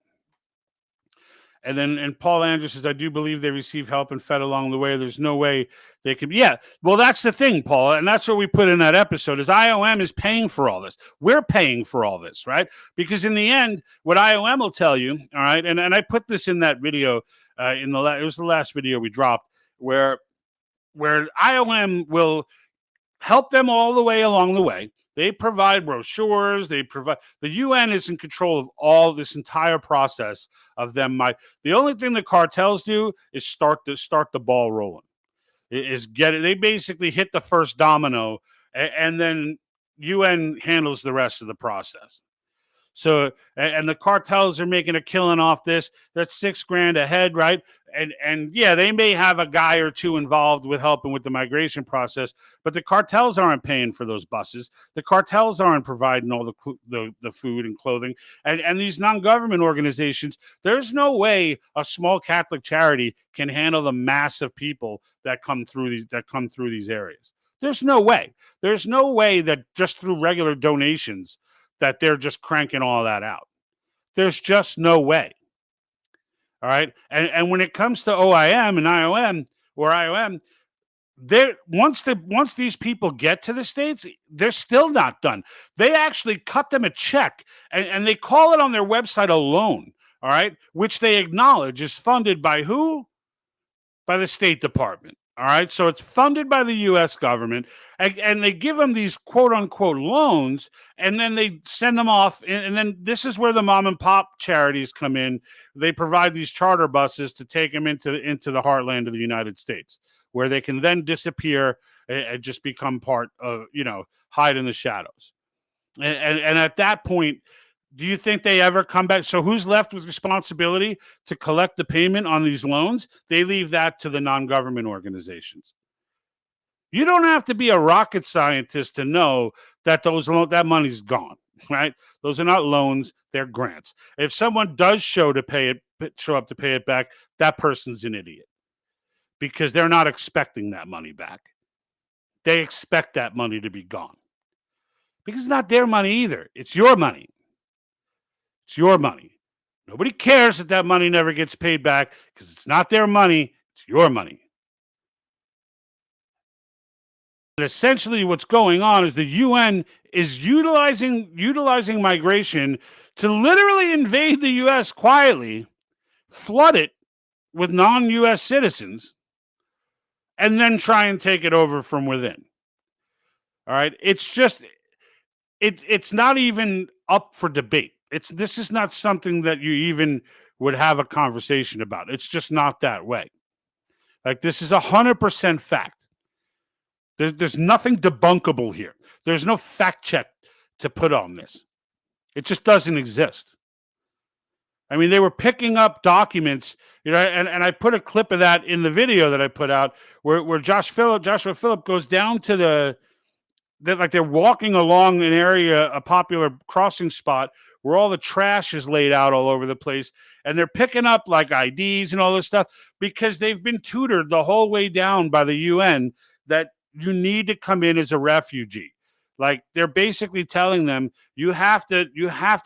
And Paul Andrews says, I do believe they receive help and fed along the way. There's no way they can. Yeah, well, that's the thing, Paul. And that's what we put in that episode is IOM is paying for all this. We're paying for all this, right? Because in the end, what IOM will tell you, all right, and I put this in that video, it was the last video we dropped, where IOM will help them all the way along the way. They provide brochures. The UN is in control of all this entire process of them. The only thing the cartels do is start the ball rolling. They basically hit the first domino, and then UN handles the rest of the process. So, and the cartels are making a killing off this. That's $6,000 a head, right? And yeah, they may have a guy or two involved with helping with the migration process, but the cartels aren't paying for those buses. The cartels aren't providing all the food and clothing. And these non-government organizations, there's no way a small Catholic charity can handle the mass of people that come through these areas. There's no way. There's no way that just through regular donations that they're just cranking all that out. There's just no way. All right. And when it comes to OIM and IOM, once these people get to the States, they're still not done. They actually cut them a check and they call it on their website a loan. All right. Which they acknowledge is funded by who? By the State Department. All right. So it's funded by the U.S. government, and they give them these quote unquote loans, and then they send them off. And then this is where the mom and pop charities come in. They provide these charter buses to take them into the heartland of the United States, where they can then disappear and just become part of, hide in the shadows. And at that point, do you think they ever come back? So who's left with responsibility to collect the payment on these loans? They leave that to the non-government organizations. You don't have to be a rocket scientist to know that that money's gone, right? Those are not loans, they're grants. If someone does show up to pay it back, that person's an idiot because they're not expecting that money back. They expect that money to be gone because it's not their money either. It's your money. It's your money. Nobody cares that money never gets paid back because it's not their money. It's your money. But essentially, what's going on is the UN is utilizing migration to literally invade the U.S. quietly, flood it with non-U.S. citizens, and then try and take it over from within. All right? It's just, it's not even up for debate. This is not something that you even would have a conversation about. It's just not that way. Like, this is 100% fact. There's nothing debunkable here. There's no fact check to put on this. It just doesn't exist. I mean, they were picking up documents, and I put a clip of that in the video that I put out where Joshua Phillip goes down to they're walking along an area, a popular crossing spot where all the trash is laid out all over the place. And they're picking up like IDs and all this stuff because they've been tutored the whole way down by the UN that you need to come in as a refugee. Like, they're basically telling them, you have to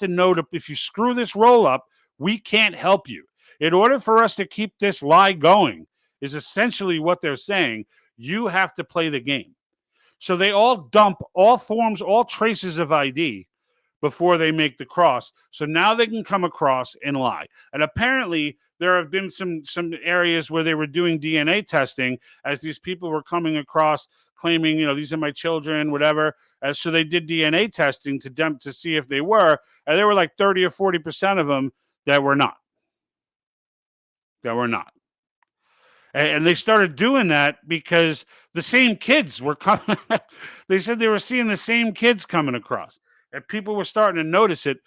know that if you screw this roll up, we can't help you. In order for us to keep this lie going, is essentially what they're saying. You have to play the game. So they all dump all forms, all traces of ID before they make the cross. So now they can come across and lie. And apparently there have been some areas where they were doing DNA testing as these people were coming across claiming, these are my children, whatever. So they did DNA testing to see if they were. And there were like 30 or 40% of them that were not. And they started doing that because the same kids were coming. They said they were seeing the same kids coming across. And people were starting to notice it.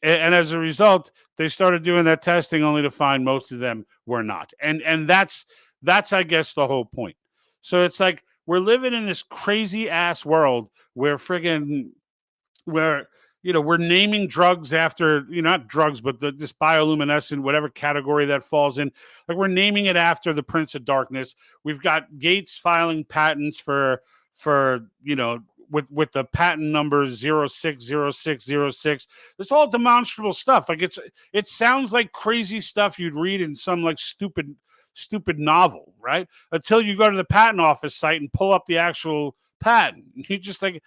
And as a result, they started doing that testing only to find most of them were not. And that's I guess, the whole point. So it's like we're living in this crazy ass world where we're naming drugs after, not drugs, but this bioluminescent, whatever category that falls in. Like, we're naming it after the Prince of Darkness. We've got Gates filing patents for with the patent number 060606. It's all demonstrable stuff. Like it sounds like crazy stuff you'd read in some like stupid novel, right? Until you go to the patent office site and pull up the actual patent. You just like,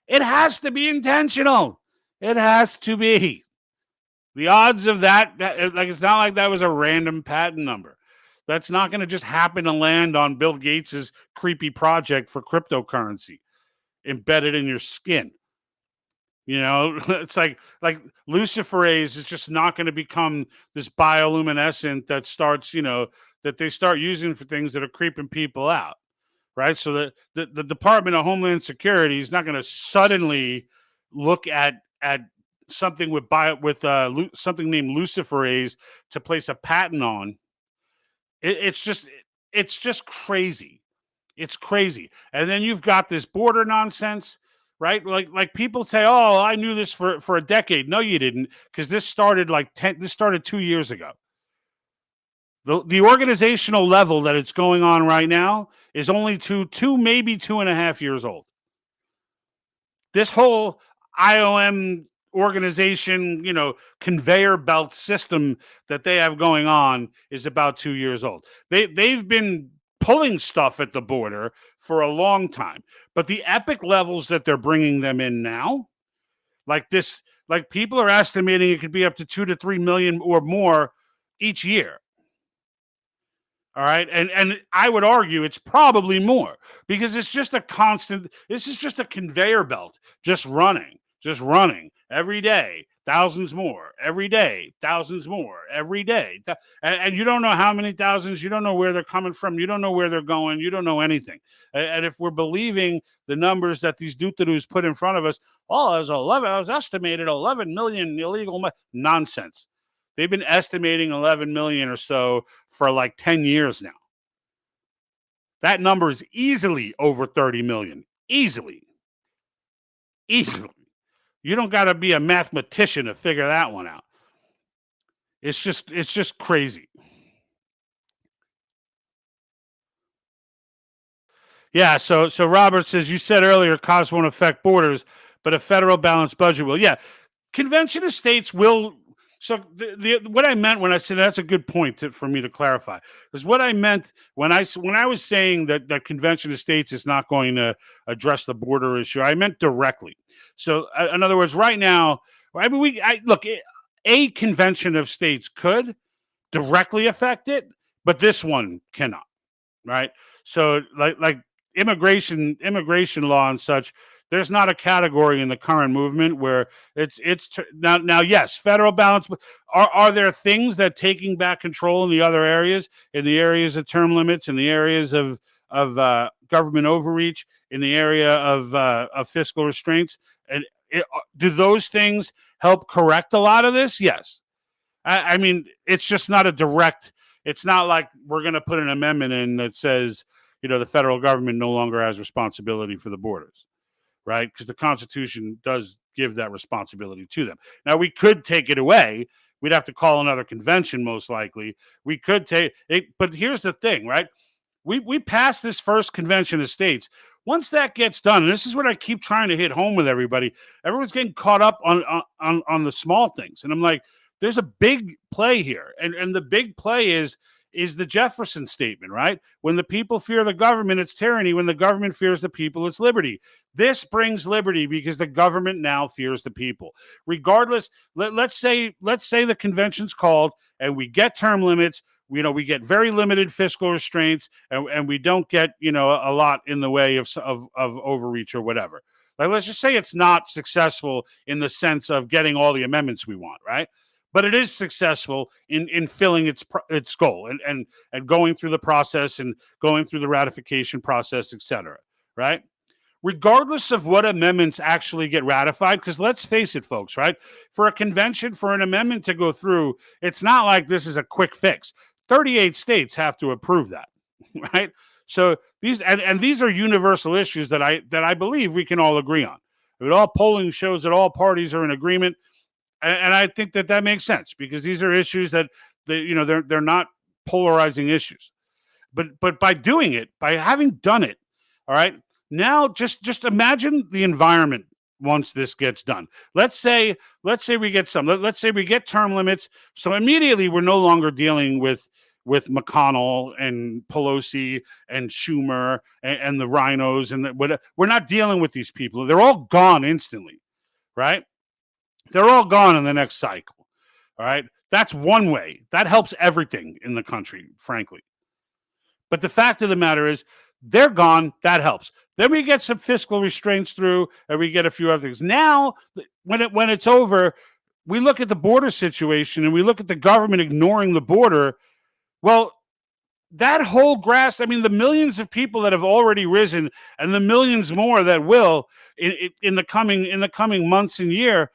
it has to be intentional. It has to be. The odds of that, like, it's not like that was a random patent number. That's not going to just happen to land on Bill Gates's creepy project for cryptocurrency embedded in your skin. It's like luciferase is just not going to become this bioluminescent that starts, that they start using for things that are creeping people out, right? So the Department of Homeland Security is not going to suddenly look at something with something named luciferase to place a patent on. It's just crazy. It's crazy. And then you've got this border nonsense, right? Like people say, "Oh, I knew this for a decade." No, you didn't, because this started 2 years ago. The organizational level that it's going on right now is only two, maybe 2.5 years old. This whole IOM organization, conveyor belt system that they have going on is about 2 years old. They've been pulling stuff at the border for a long time, but the epic levels that they're bringing them in now, like people are estimating it could be up to 2 to 3 million or more each year. All right. And I would argue it's probably more, because it's just this is just a conveyor belt, just running every day, thousands more every day, thousands more every day. And you don't know how many thousands, you don't know where they're coming from, you don't know where they're going, you don't know anything. And if we're believing the numbers that these dootadoos put in front of us, there's estimated 11 million illegal nonsense. They've been estimating 11 million or so for like 10 years now. That number is easily over 30 million. Easily. You don't got to be a mathematician to figure that one out. It's just crazy. Yeah, so Robert says, you said earlier costs won't affect borders, but a federal balanced budget will. Yeah, convention of states will. So what I meant when I said, that's a good point for me to clarify, because what I meant when I was saying that convention of states is not going to address the border issue, I meant directly. So in other words, right now, a convention of states could directly affect it, but this one cannot, right? So like immigration law and such, there's not a category in the current movement where it's now. Yes, federal balance. Are there things that taking back control in the other areas, in the areas of term limits, in the areas of government overreach, in the area of fiscal restraints, and do those things help correct a lot of this? Yes. I mean, it's just not a direct. It's not like we're going to put an amendment in that says, the federal government no longer has responsibility for the borders. Right? Because the Constitution does give that responsibility to them. Now, we could take it away. We'd have to call another convention, most likely. We could take it, but here's the thing, right? We passed this first convention of states. Once that gets done, and this is what I keep trying to hit home with everybody, everyone's getting caught up on the small things. And I'm like, there's a big play here. And the big play is the Jefferson statement, right? When the people fear the government, it's tyranny. When the government fears the people, it's liberty. This brings liberty because the government now fears the people. Regardless, let's say the convention's called and we get term limits. We get very limited fiscal restraints, and we don't get a lot in the way of overreach or whatever. Like, let's just say it's not successful in the sense of getting all the amendments we want, right? But it is successful in filling its goal and going through the process and going through the ratification process, et cetera, right? Regardless of what amendments actually get ratified, because let's face it, folks, right? For a convention, for an amendment to go through, it's not like this is a quick fix. 38 states have to approve that, right? So these are universal issues that I believe we can all agree on. I mean, all polling shows that all parties are in agreement. And I think that makes sense, because these are issues that they're not polarizing issues, but by doing it, by having done it, all right, Now, just imagine the environment once this gets done. Let's say we get some. Let's say we get term limits. So immediately we're no longer dealing with McConnell and Pelosi and Schumer and the rhinos we're not dealing with these people. They're all gone instantly, right? They're all gone in the next cycle. All right. That's one way. That helps everything in the country, frankly. But the fact of the matter is, they're gone. That helps. Then we get some fiscal restraints through, and we get a few other things. Now, when it's over, we look at the border situation and we look at the government ignoring the border. Well, that whole the millions of people that have already risen, and the millions more that will in the coming months and year.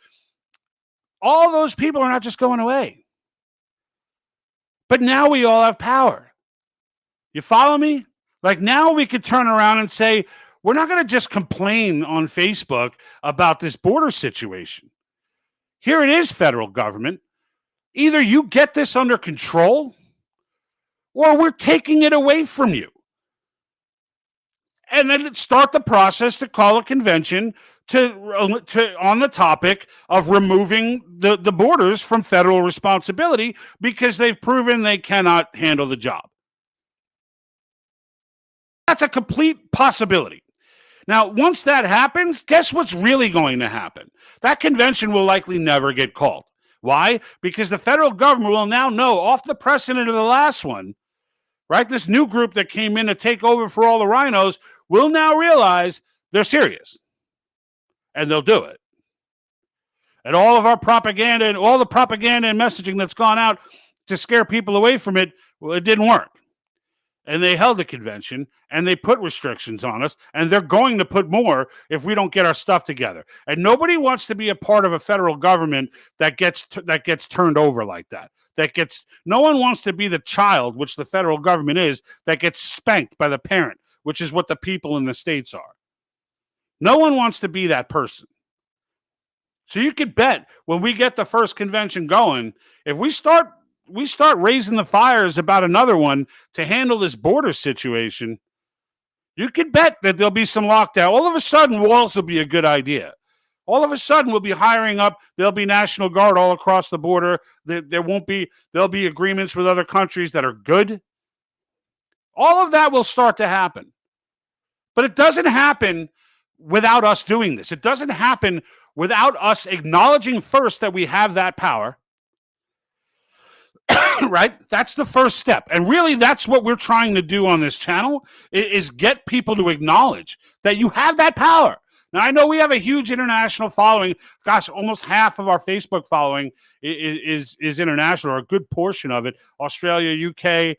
All those people are not just going away. But now we all have power. You follow me? Like, now we could turn around and say, we're not going to just complain on Facebook about this border situation. Here it is, federal government. Either you get this under control or we're taking it away from you. And then start the process to call a convention to on the topic of removing the borders from federal responsibility because they've proven they cannot handle the job. That's a complete possibility. Now, once that happens, guess what's really going to happen? That convention will likely never get called. Why? Because the federal government will now know, off the precedent of the last one, right? This new group that came in to take over for all the rhinos will now realize they're serious. And they'll do it. And all of our propaganda and all the propaganda and messaging that's gone out to scare people away from it, well, it didn't work. And they held a convention and they put restrictions on us, and they're going to put more if we don't get our stuff together. And nobody wants to be a part of a federal government that gets turned over like that. No one wants to be the child, which the federal government is, that gets spanked by the parent, which is what the people in the states are. No one wants to be that person. So you could bet when we get the first convention going, if we start raising the fires about another one to handle this border situation, you could bet that there'll be some lockdown. All of a sudden, walls will be a good idea. All of a sudden, we'll be hiring up. There'll be National Guard all across the border. There'll be agreements with other countries that are good. All of that will start to happen. But it doesn't happen without us doing this. It doesn't happen without us acknowledging first that we have that power. Right? That's the first step. And really, that's what we're trying to do on this channel, is get people to acknowledge that you have that power. Now, I know we have a huge international following. Gosh, almost half of our Facebook following is international, or a good portion of it. Australia, UK,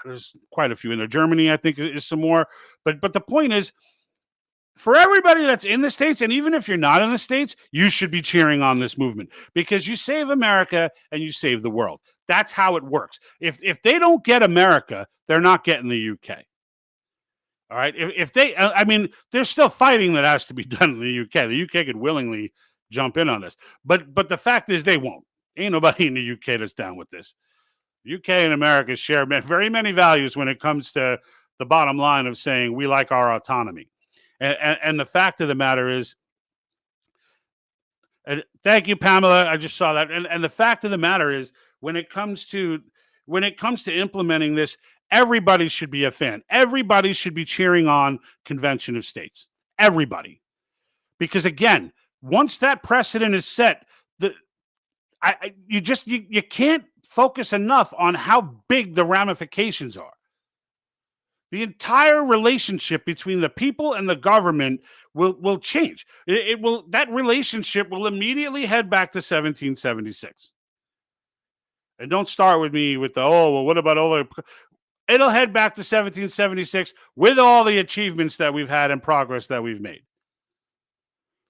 there's quite a few in there. Germany, I think, is some more. But the point is, for everybody that's in the States, and even if you're not in the States, you should be cheering on this movement, because you save America and you save the world. That's how it works. If they don't get America, they're not getting the UK. All right. If they, there's still fighting that has to be done in the UK. The UK could willingly jump in on this, but the fact is they won't. Ain't nobody in the UK that's down with this. UK and America share very many values when it comes to the bottom line of saying we like our autonomy. And the fact of the matter is, and thank you, Pamela. I just saw that. And the fact of the matter is, when it comes to implementing this, everybody should be a fan. Everybody should be cheering on Convention of States. Everybody, because again, once that precedent is set, you can't focus enough on how big the ramifications are. The entire relationship between the people and the government will change. That relationship will immediately head back to 1776. And don't start with me with what about all the... It'll head back to 1776 with all the achievements that we've had and progress that we've made.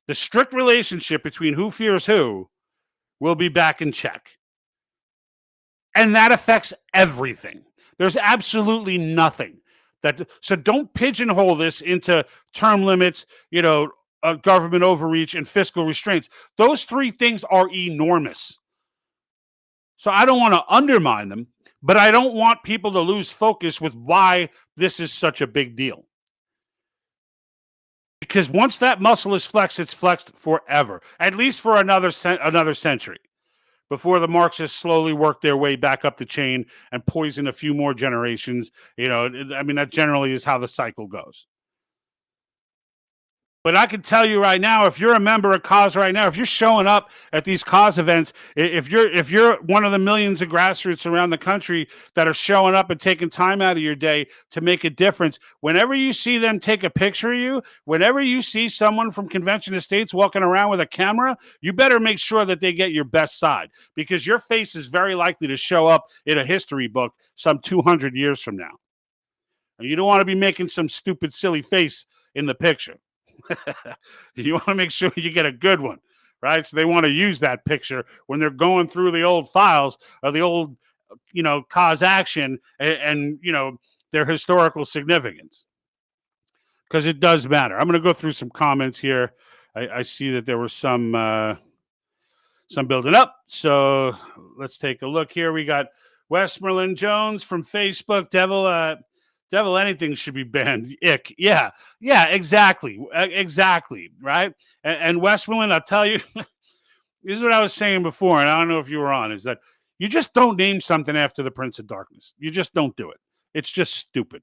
The strict relationship between who fears who will be back in check. And that affects everything. There's absolutely nothing. So don't pigeonhole this into term limits, government overreach and fiscal restraints. Those three things are enormous. So I don't want to undermine them, but I don't want people to lose focus with why this is such a big deal. because once that muscle is flexed, it's flexed forever, at least for another century, before the Marxists slowly work their way back up the chain and poison a few more generations. I mean, that generally is how the cycle goes. But I can tell you right now, if you're a member of Cause right now, if you're showing up at these Cause events, if you're one of the millions of grassroots around the country that are showing up and taking time out of your day to make a difference, whenever you see them take a picture of you, whenever you see someone from Convention Estates walking around with a camera, you better make sure that they get your best side, because your face is very likely to show up in a history book some 200 years from now. And you don't want to be making some stupid, silly face in the picture. You want to make sure you get a good one, right? So they want to use that picture when they're going through the old files or the old, cause action and their historical significance, because it does matter. I'm going to go through some comments here. I see that there was some building up. So let's take a look here. We got Westmoreland Jones from Facebook. Devil anything should be banned. Ick. Yeah, exactly. Right. And Westmoreland, I'll tell you, this is what I was saying before, and I don't know if you were on, is that you just don't name something after the Prince of Darkness. You just don't do it. It's just stupid.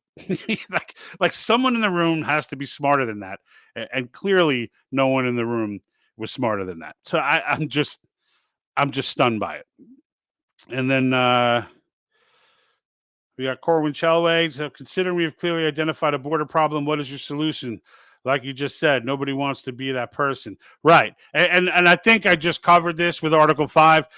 like someone in the room has to be smarter than that. And clearly no one in the room was smarter than that. So I'm just stunned by it. And then we got Corwin Chelway. So considering we've clearly identified a border problem, what is your solution? Like you just said, nobody wants to be that person. Right. And I think I just covered this with Article 5.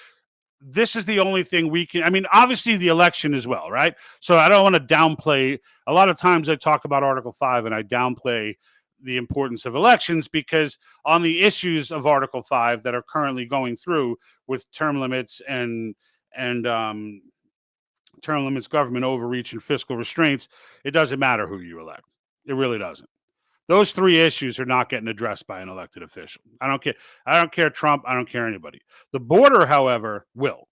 This is the only thing we can, I mean, obviously the election as well, right? So I don't want to downplay. A lot of times I talk about Article 5 and I downplay the importance of elections, because on the issues of Article 5 that are currently going through with term limits and term limits, government overreach, and fiscal restraints, it doesn't matter who you elect. It really doesn't. Those three issues are not getting addressed by an elected official. I don't care. I don't care Trump. I don't care anybody. The border, however, will.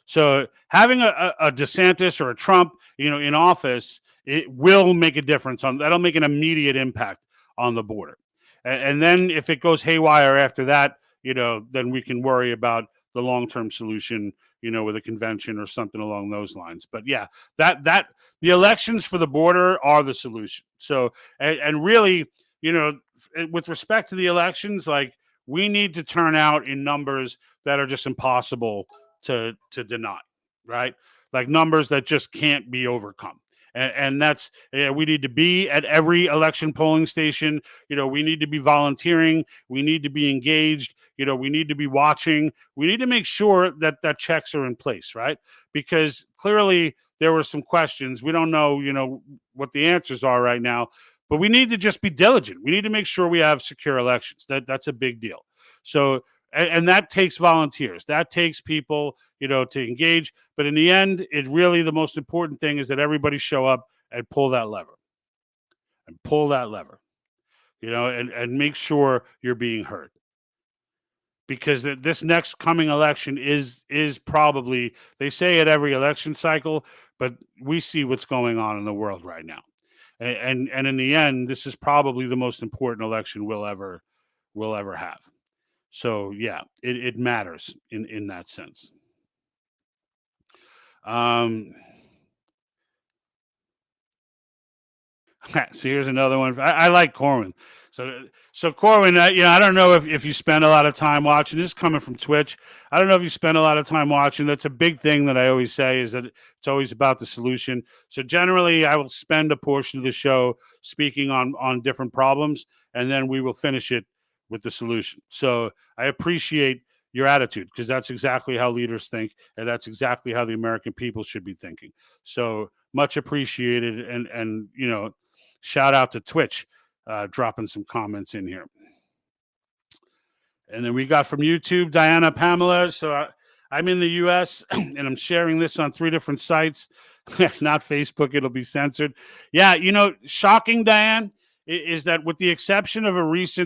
So having a DeSantis or a Trump, in office, it will make a difference. That'll make an immediate impact on the border. And then if it goes haywire after that, then we can worry about the long-term solution, with a convention or something along those lines. But yeah, that the elections for the border are the solution. So, and really, with respect to the elections, like, we need to turn out in numbers that are just impossible to deny, right? Like numbers that just can't be overcome. And that's, we need to be at every election polling station. We need to be volunteering. We need to be engaged. We need to be watching. We need to make sure that checks are in place, right? Because clearly there were some questions. We don't know, what the answers are right now, but we need to just be diligent. We need to make sure we have secure elections. That's a big deal. So, and that takes volunteers. That takes people, to engage. But in the end, the most important thing is that everybody show up and pull that lever. And make sure you're being heard. Because this next coming election is probably, they say at every election cycle, but we see what's going on in the world right now. And in the end, this is probably the most important election we'll ever have. So yeah, it matters in that sense. So here's another one. I like Corwin. So Corwin, I don't know if you spend a lot of time watching. This is coming from Twitch. I don't know if you spend a lot of time watching. That's a big thing that I always say, is that it's always about the solution. So generally, I will spend a portion of the show speaking on different problems, and then we will finish it with the solution. So I appreciate your attitude, because that's exactly how leaders think, and that's exactly how the American people should be thinking. So much appreciated, and shout out to Twitch, dropping some comments in here. And then we got from YouTube, Diana Pamela. So I'm in the U.S. and I'm sharing this on 3 different sites, not Facebook. It'll be censored. Yeah, shocking, Diane, is that with the exception of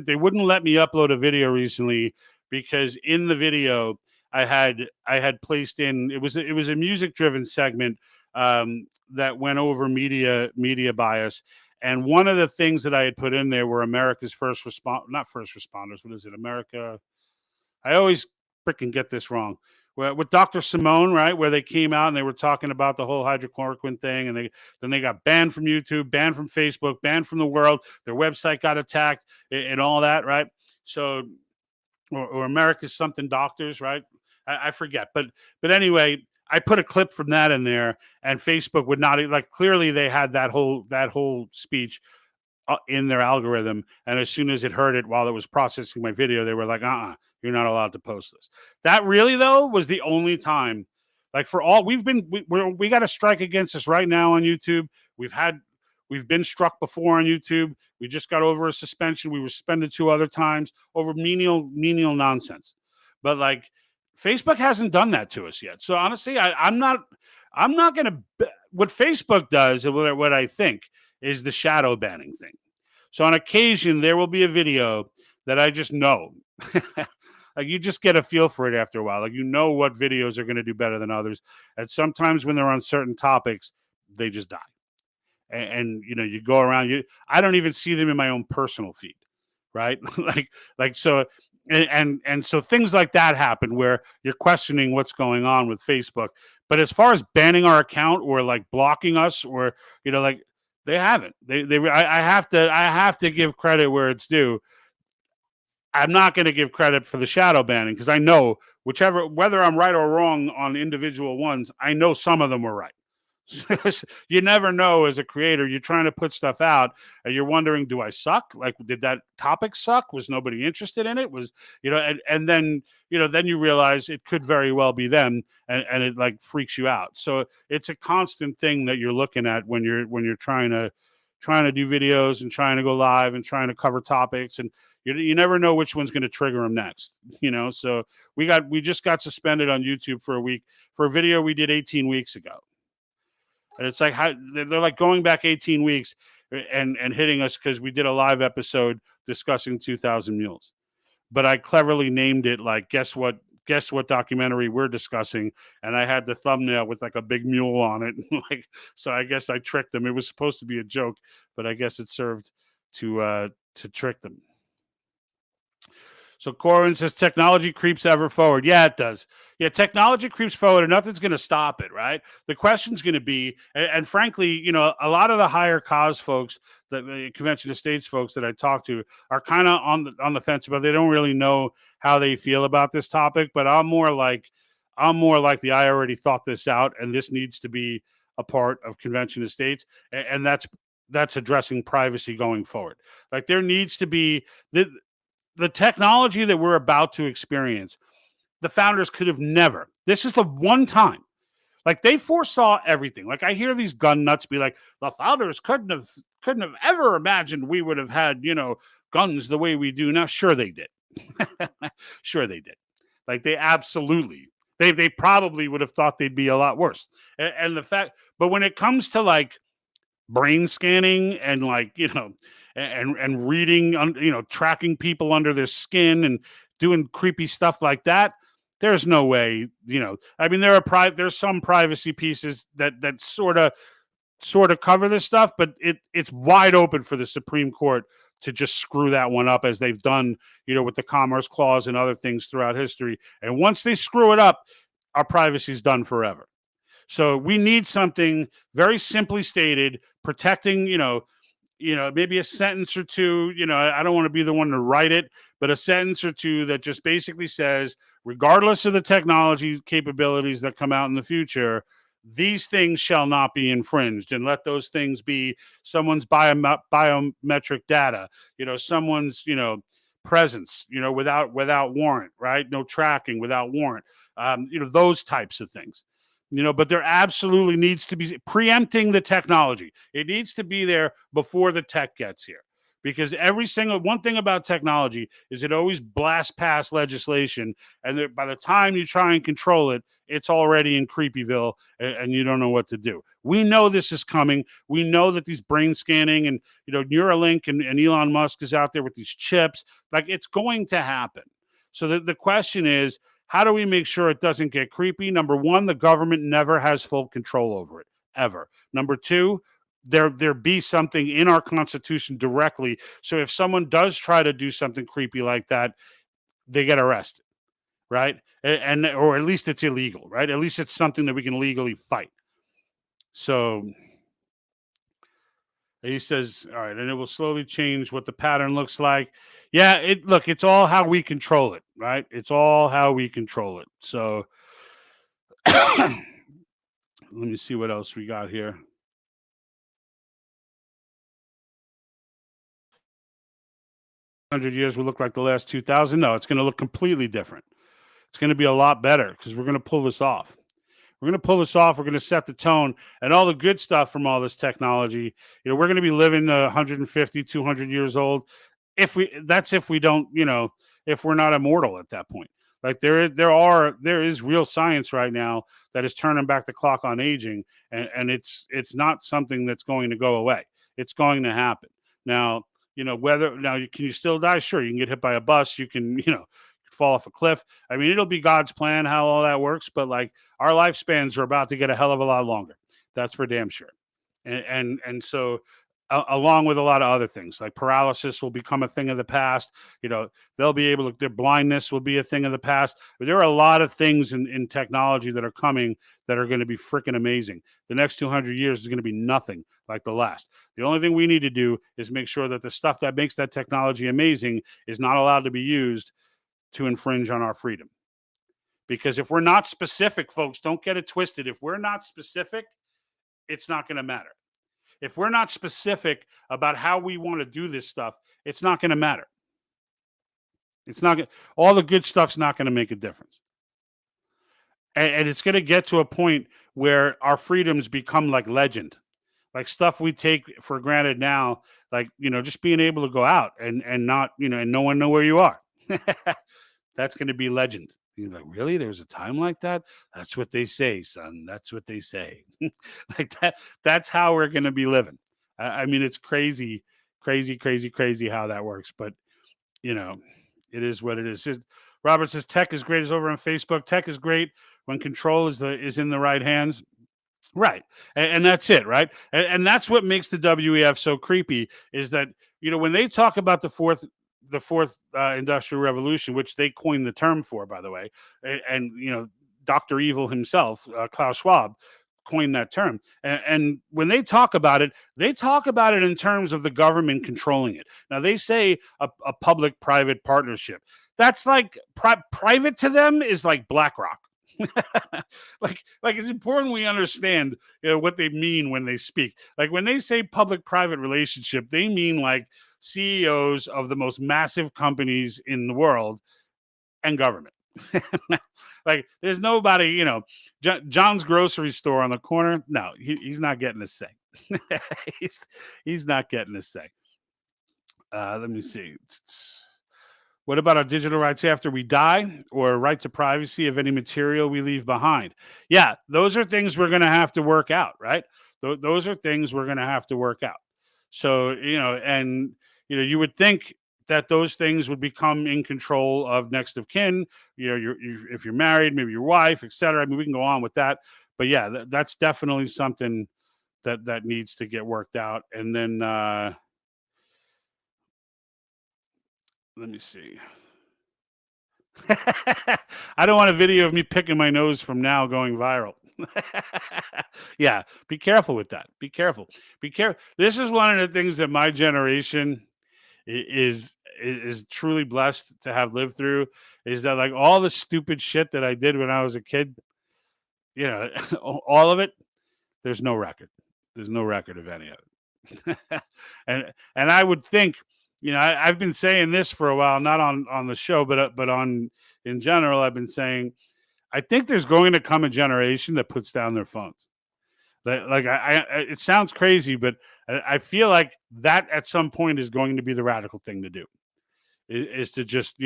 they wouldn't let me upload a video recently, because in the video I had placed in, it was a music driven segment that went over media bias, And one of the things that I had put in there were America's not first responders. What is it? America. I always freaking get this wrong. With Dr. Simone, right, where they came out and they were talking about the whole hydrochloroquine thing, and they got banned from YouTube, banned from Facebook, banned from the world. Their website got attacked and all that, right? So, or America's something doctors, right? I forget, but anyway, I put a clip from that in there, and Facebook would not like. Clearly, they had that whole speech in their algorithm, and as soon as it heard it while it was processing my video, they were like, you're not allowed to post this. That really, though, was the only time. Like, for all we got a strike against us right now on YouTube. We've been struck before on YouTube. We just got over a suspension. We were suspended 2 other times over menial nonsense. But like, Facebook hasn't done that to us yet. So honestly, I'm not going to. What Facebook does, and what I think, is the shadow banning thing. So on occasion, there will be a video that I just know. Like, you just get a feel for it after a while. Like, you know what videos are going to do better than others. And sometimes when they're on certain topics, they just die. And you go around. I don't even see them in my own personal feed, right? So. And so things like that happen where you're questioning what's going on with Facebook. But as far as banning our account or like blocking us, or like, they haven't. I have to give credit where it's due. I'm not going to give credit for the shadow banning, because I know whether I'm right or wrong on individual ones, I know some of them were right. You never know as a creator. You're trying to put stuff out and you're wondering, do I suck? Like, did that topic suck? Was nobody interested in it? And then you realize it could very well be them, and it like freaks you out. So it's a constant thing that you're looking at when you're trying to do videos and trying to go live and trying to cover topics, and you never know which one's going to trigger them next. So we just got suspended on YouTube for a week for a video we did 18 weeks ago. And it's like, how they're like going back 18 weeks and hitting us because we did a live episode discussing 2,000 Mules. But I cleverly named it like, guess what documentary we're discussing? And I had the thumbnail with like a big mule on it. Like, so I guess I tricked them. It was supposed to be a joke, but I guess it served to trick them. So Corin says technology creeps ever forward. Yeah, it does. Yeah, technology creeps forward and nothing's going to stop it, right? The question's going to be, and frankly, a lot of the higher cause folks, the Convention of States folks that I talk to, are kind of on the fence about. They don't really know how they feel about this topic. But I'm more like I already thought this out, and this needs to be a part of Convention of States, and that's addressing privacy going forward. Like, there needs to be the technology that we're about to experience. The founders could have never. This is the one time. Like, they foresaw everything. Like, I hear these gun nuts be like, the founders couldn't have ever imagined we would have had, guns the way we do now. Sure they did. Sure they did. Like, they absolutely. They probably would have thought they'd be a lot worse. And the fact, but when it comes to like brain scanning and like, and reading, tracking people under their skin and doing creepy stuff like that, there's no way, I mean, there's some privacy pieces that sort of cover this stuff, but it's wide open for the Supreme Court to just screw that one up, as they've done, with the Commerce Clause and other things throughout history. And once they screw it up, our privacy is done forever. So we need something very simply stated, protecting, maybe a sentence or two. I don't want to be the one to write it, but a sentence or two that just basically says, regardless of the technology capabilities that come out in the future, these things shall not be infringed, and let those things be someone's biometric data, someone's, presence, without warrant, right? No tracking without warrant, those types of things. But there absolutely needs to be preempting the technology. It needs to be there before the tech gets here, because one thing about technology is it always blasts past legislation, and by the time you try and control it, it's already in Creepyville, and you don't know what to do. We know this is coming. We know that these brain scanning and Neuralink and Elon Musk is out there with these chips. Like, it's going to happen. So the question is, how do we make sure it doesn't get creepy? Number one, the government never has full control over it, ever. Number two, there be something in our Constitution directly. So if someone does try to do something creepy like that, they get arrested, right? And or at least it's illegal, right? At least it's something that we can legally fight. So he says, all right, and it will slowly change what the pattern looks like. Yeah, it's all how we control it, right? It's all how we control it. So let me see what else we got here. Years will look like the last 2,000. No, it's going to look completely different. It's going to be a lot better because we're going to pull this off. We're going to pull this off. We're going to set the tone, and all the good stuff from all this technology. We're going to be living 150, 200 years old. If we don't, if we're not immortal at that point. Like there is real science right now that is turning back the clock on aging, and it's not something that's going to go away. It's going to happen. Now, can you still die? Sure, you can get hit by a bus. You can, fall off a cliff. I mean, it'll be God's plan how all that works, but like our lifespans are about to get a hell of a lot longer. That's for damn sure. And so along with a lot of other things like paralysis will become a thing of the past. They'll be able to, their blindness will be a thing of the past. But there are a lot of things in technology that are coming that are going to be freaking amazing. The next 200 years is going to be nothing like the last. The only thing we need to do is make sure that the stuff that makes that technology amazing is not allowed to be used to infringe on our freedom. Because if we're not specific, folks, don't get it twisted. If we're not specific, it's not going to matter. If we're not specific about how we want to do this stuff, it's not going to matter. It's not all the good stuff's not going to make a difference. And it's going to get to a point where our freedoms become like legend, like stuff we take for granted now, like, just being able to go out and not, and no one know where you are. That's going to be legend. You're like, really? There's a time like that? That's what they say, son. That's what they say. Like that. That's how we're going to be living. I mean, it's crazy how that works. But, it is what it is. Robert says, tech is great is over on Facebook. Tech is great when control is in the right hands. Right. And that's it. Right. And that's what makes the WEF so creepy is that, when they talk about the fourth industrial revolution, which they coined the term for, by the way, and Dr. Evil himself, Klaus Schwab, coined that term. And when they talk about it in terms of the government controlling it. Now they say a public-private partnership. That's like private to them is like BlackRock. like it's important we understand what they mean when they speak. Like when they say public-private relationship, they mean like CEOs of the most massive companies in the world and government. Like there's nobody, John's grocery store on the corner. No, he's not getting a say. he's not getting a say. Let me see. What about our digital rights after we die or right to privacy of any material we leave behind? Yeah, those are things we're going to have to work out, right? Those are things we're going to have to work out. So, you would think that those things would become in control of next of kin. If you're married, maybe your wife, etc. I mean, we can go on with that. But yeah, that's definitely something that needs to get worked out. And then let me see. I don't want a video of me picking my nose from now going viral. Yeah, be careful with that. Be careful. This is one of the things that my generation is truly blessed to have lived through, is that like all the stupid shit that I did when I was a kid, all of it, there's no record. There's no record of any of it. and I would think, I've been saying this for a while, not on the show, but on in general, I've been saying, I think there's going to come a generation that puts down their phones. Like it sounds crazy, but I feel like that at some point is going to be the radical thing to do, is to just,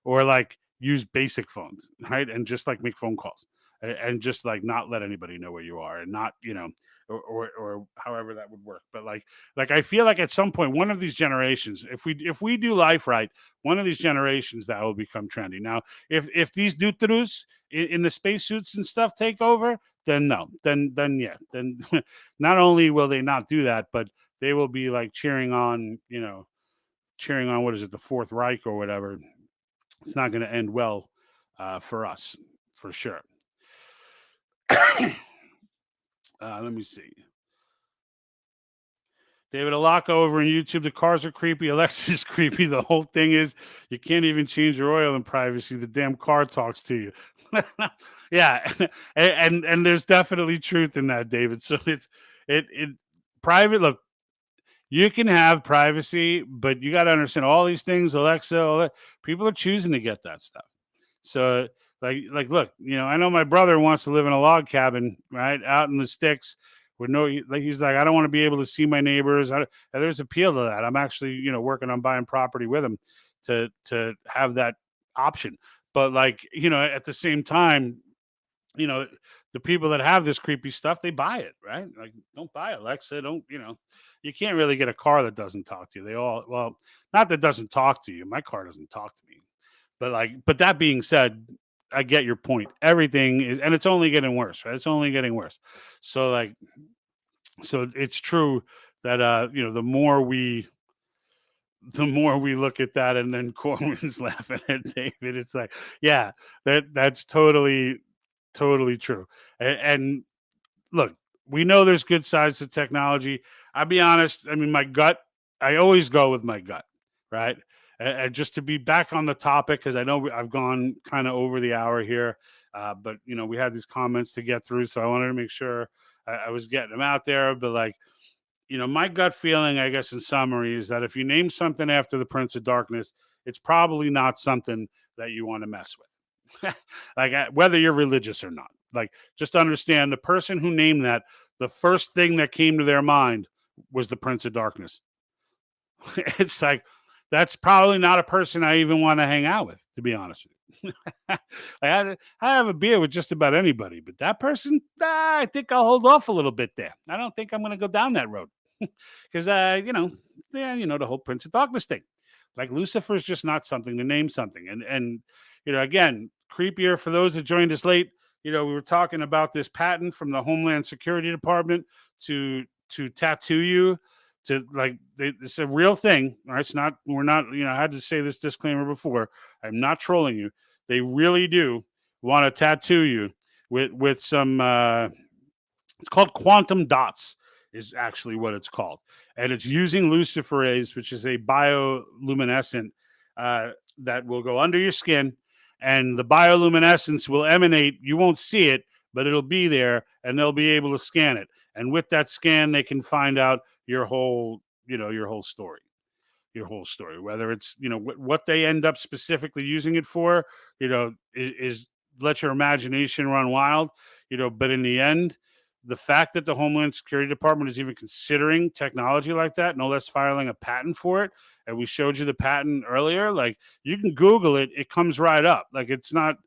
or like use basic phones, right? And just like make phone calls and just like not let anybody know where you are, and not, or however that would work. But like I feel like at some point, one of these generations, if we do life right, one of these generations that will become trendy. Now, if these dutrus in the spacesuits and stuff take over, then no, then yeah, then not only will they not do that, but they will be like cheering on, what is it, the Fourth Reich or whatever. It's not going to end well for us, for sure. Let me see. David Alaka over on YouTube. The cars are creepy. Alexa's creepy. The whole thing is you can't even change your oil in privacy. The damn car talks to you. Yeah, and there's definitely truth in that, David. So it private. Look, you can have privacy, but you got to understand all these things. Alexa, all that, people are choosing to get that stuff. So like, look, I know my brother wants to live in a log cabin, right, out in the sticks. With no, he's like, I don't want to be able to see my neighbors. There's appeal to that. I'm actually, working on buying property with him to have that option. But at the same time, the people that have this creepy stuff, they buy it, right? Like, don't buy Alexa. Don't, you can't really get a car that doesn't talk to you. They all, well, not that doesn't talk to you. My car doesn't talk to me. But that being said, I get your point. Everything is, and it's only getting worse, right? It's only getting worse. So so it's true that the more we look at that, and then Corwin's laughing at David, it's like, yeah, that's totally true. And look, we know there's good sides to technology. I'll be honest. I mean, my gut, I always go with my gut, right? And just to be back on the topic, because I know I've gone kind of over the hour here, but we had these comments to get through, so I wanted to make sure I was getting them out there. But my gut feeling, I guess, in summary, is that if you name something after the Prince of Darkness, it's probably not something that you want to mess with. Whether you're religious or not, just understand the person who named that, the first thing that came to their mind was the Prince of Darkness. It's like, that's probably not a person I even want to hang out with, to be honest with you. I have a beer with just about anybody, but that person, I think I'll hold off a little bit there. I don't think I'm going to go down that road because, the whole Prince of Darkness thing. Like, Lucifer is just not something to name something. And again, creepier for those that joined us late. We were talking about this patent from the Homeland Security Department to tattoo you. It's a real thing. All right, we're not, I had to say this disclaimer before. I'm not trolling you. They really do want to tattoo you with some, it's called quantum dots is actually what it's called. And it's using luciferase, which is a bioluminescent that will go under your skin, and the bioluminescence will emanate. You won't see it, but it'll be there, and they'll be able to scan it. And with that scan, they can find out your whole story, whether it's, what they end up specifically using it for, is let your imagination run wild, but in the end, the fact that the Homeland Security Department is even considering technology like that, no less filing a patent for it. And we showed you the patent earlier. You can Google it. It comes right up. It's not,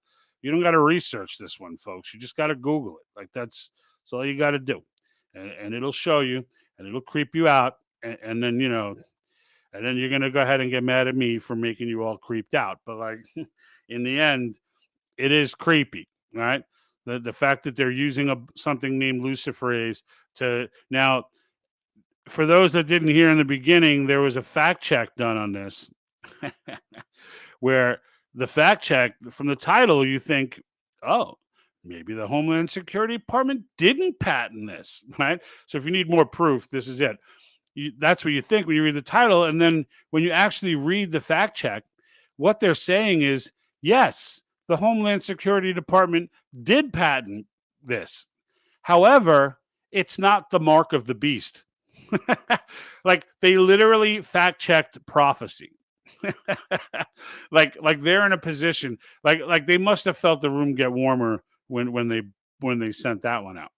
you don't got to research this one, folks. You just got to Google it. That's all you got to do. And it'll show you, and it'll creep you out. And then, and then you're going to go ahead and get mad at me for making you all creeped out. But in the end, it is creepy, right? The fact that they're using something named luciferase to now, for those that didn't hear in the beginning, there was a fact check done on this where the fact check from the title, you think, oh, maybe the Homeland Security Department didn't patent this, right? So if you need more proof, this is it. That's what you think when you read the title. And then when you actually read the fact check, what they're saying is, yes, the Homeland Security Department did patent this. However, it's not the mark of the beast. They literally fact checked prophecy. They're in a position, they must have felt the room get warmer when they sent that one out.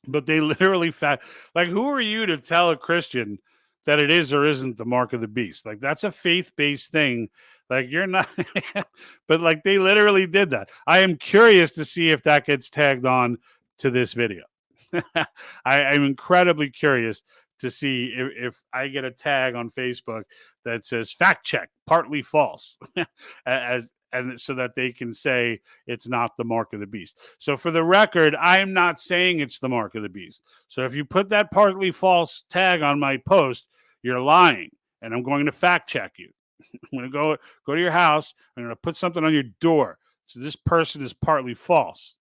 But they literally who are you to tell a Christian that it is or isn't the mark of the beast. Like, that's a faith-based thing. Like, you're not, but like, they literally did that. I am curious to see if that gets tagged on to this video. I'm incredibly curious to see if I get a tag on Facebook that says fact check, partly false, and so that they can say it's not the mark of the beast. So for the record, I am not saying it's the mark of the beast. So if you put that partly false tag on my post, you're lying, and I'm going to fact check you. I'm going to go to your house. I'm going to put something on your door. So this person is partly false.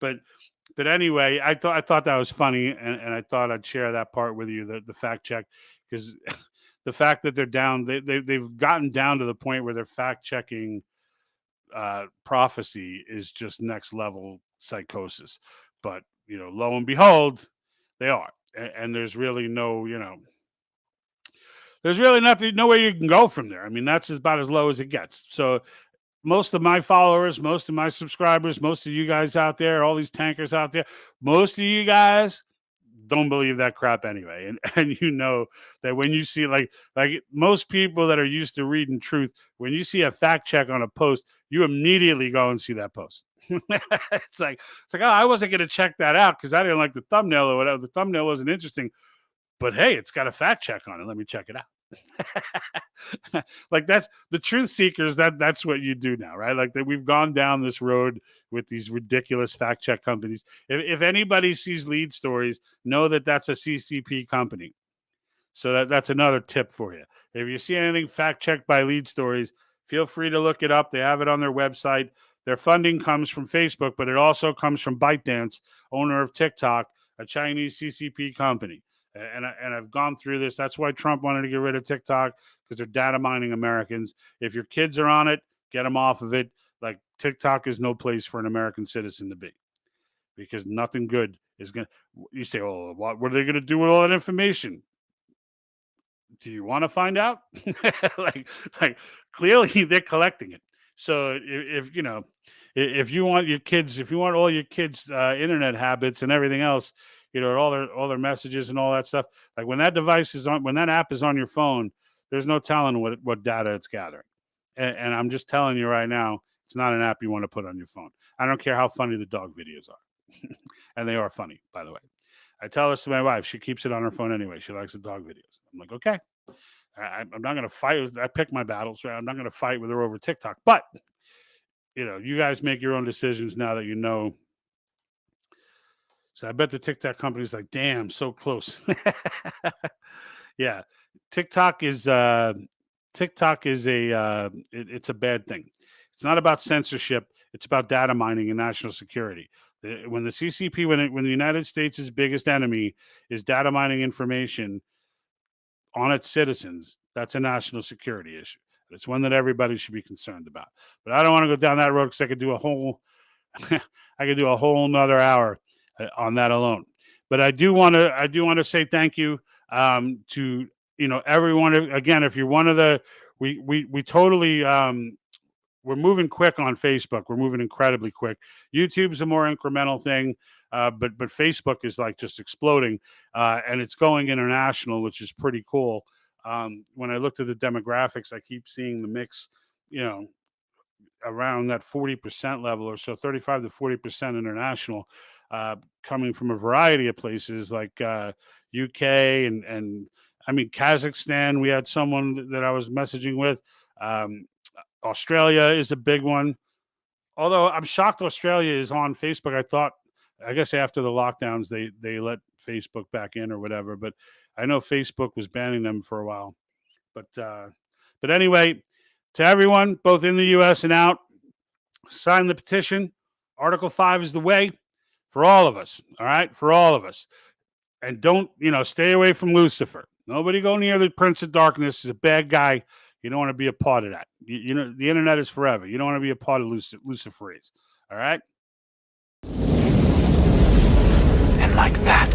But anyway, I thought that was funny, and I thought I'd share that part with you, the fact check, because the fact that they're down, they've gotten down to the point where they're fact checking prophecy is just next level psychosis. But lo and behold, they are, and there's really no, there's really nothing, no way you can go from there. I mean, that's about as low as it gets. So most of my followers, most of my subscribers, most of you guys out there, all these tankers out there, most of you guys don't believe that crap anyway. And you know that when you see like most people that are used to reading truth, when you see a fact check on a post, you immediately go and see that post. It's like, oh, I wasn't going to check that out because I didn't like the thumbnail or whatever. The thumbnail wasn't interesting, but hey, it's got a fact check on it. Let me check it out. Like, that's the truth seekers. That's what you do now, right? Like, that we've gone down this road with these ridiculous fact check companies. If anybody sees Lead Stories, know that that's a CCP company. So that's another tip for you. If you see anything fact checked by Lead Stories, feel free to look it up. They have it on their website. Their funding comes from Facebook, but it also comes from ByteDance, owner of TikTok, a Chinese CCP company. And I've gone through this. That's why Trump wanted to get rid of TikTok, because they're data mining Americans. If your kids are on it, get them off of it. Like, TikTok is no place for an American citizen to be, because nothing good is going to. You say, oh, what are they going to do with all that information? Do you want to find out? like clearly they're collecting it. So if you want your kids, if you want all your kids' internet habits and everything else, all their messages and all that stuff. Like, when that device is on, when that app is on your phone, there's no telling what data it's gathering. And I'm just telling you right now, it's not an app you want to put on your phone. I don't care how funny the dog videos are. And they are funny, by the way. I tell this to my wife. She keeps it on her phone anyway. She likes the dog videos. I'm like, okay. I'm not going to fight. I pick my battles. Right? I'm not going to fight with her over TikTok. But, you guys make your own decisions now that you know. So I bet the TikTok company's like, damn, so close. Yeah. TikTok is it's a bad thing. It's not about censorship. It's about data mining and national security. When the CCP, when the United States' biggest enemy is data mining information on its citizens, that's a national security issue. It's one that everybody should be concerned about. But I don't want to go down that road, because I could do a whole nother hour on that alone. But I do want to say thank you to everyone. Again, if you're one of the, we totally we're moving quick on Facebook. We're moving incredibly quick. YouTube's a more incremental thing, but Facebook is like just exploding, and it's going international, which is pretty cool. When I looked at the demographics, I keep seeing the mix, around that 40% level or so, 35 to 40% international, coming from a variety of places like UK and I mean, Kazakhstan. We had someone that I was messaging with. Australia is a big one. Although I'm shocked Australia is on Facebook. I guess after the lockdowns, they let Facebook back in or whatever. But I know Facebook was banning them for a while. But anyway, to everyone, both in the U.S. and out, sign the petition. Article 5 is the way for all of us. All right, for all of us. And don't, stay away from Lucifer. Nobody go near the Prince of Darkness. He's a bad guy. You don't want to be a part of that. The internet is forever. You don't want to be a part of Luciferese. All right? And like that,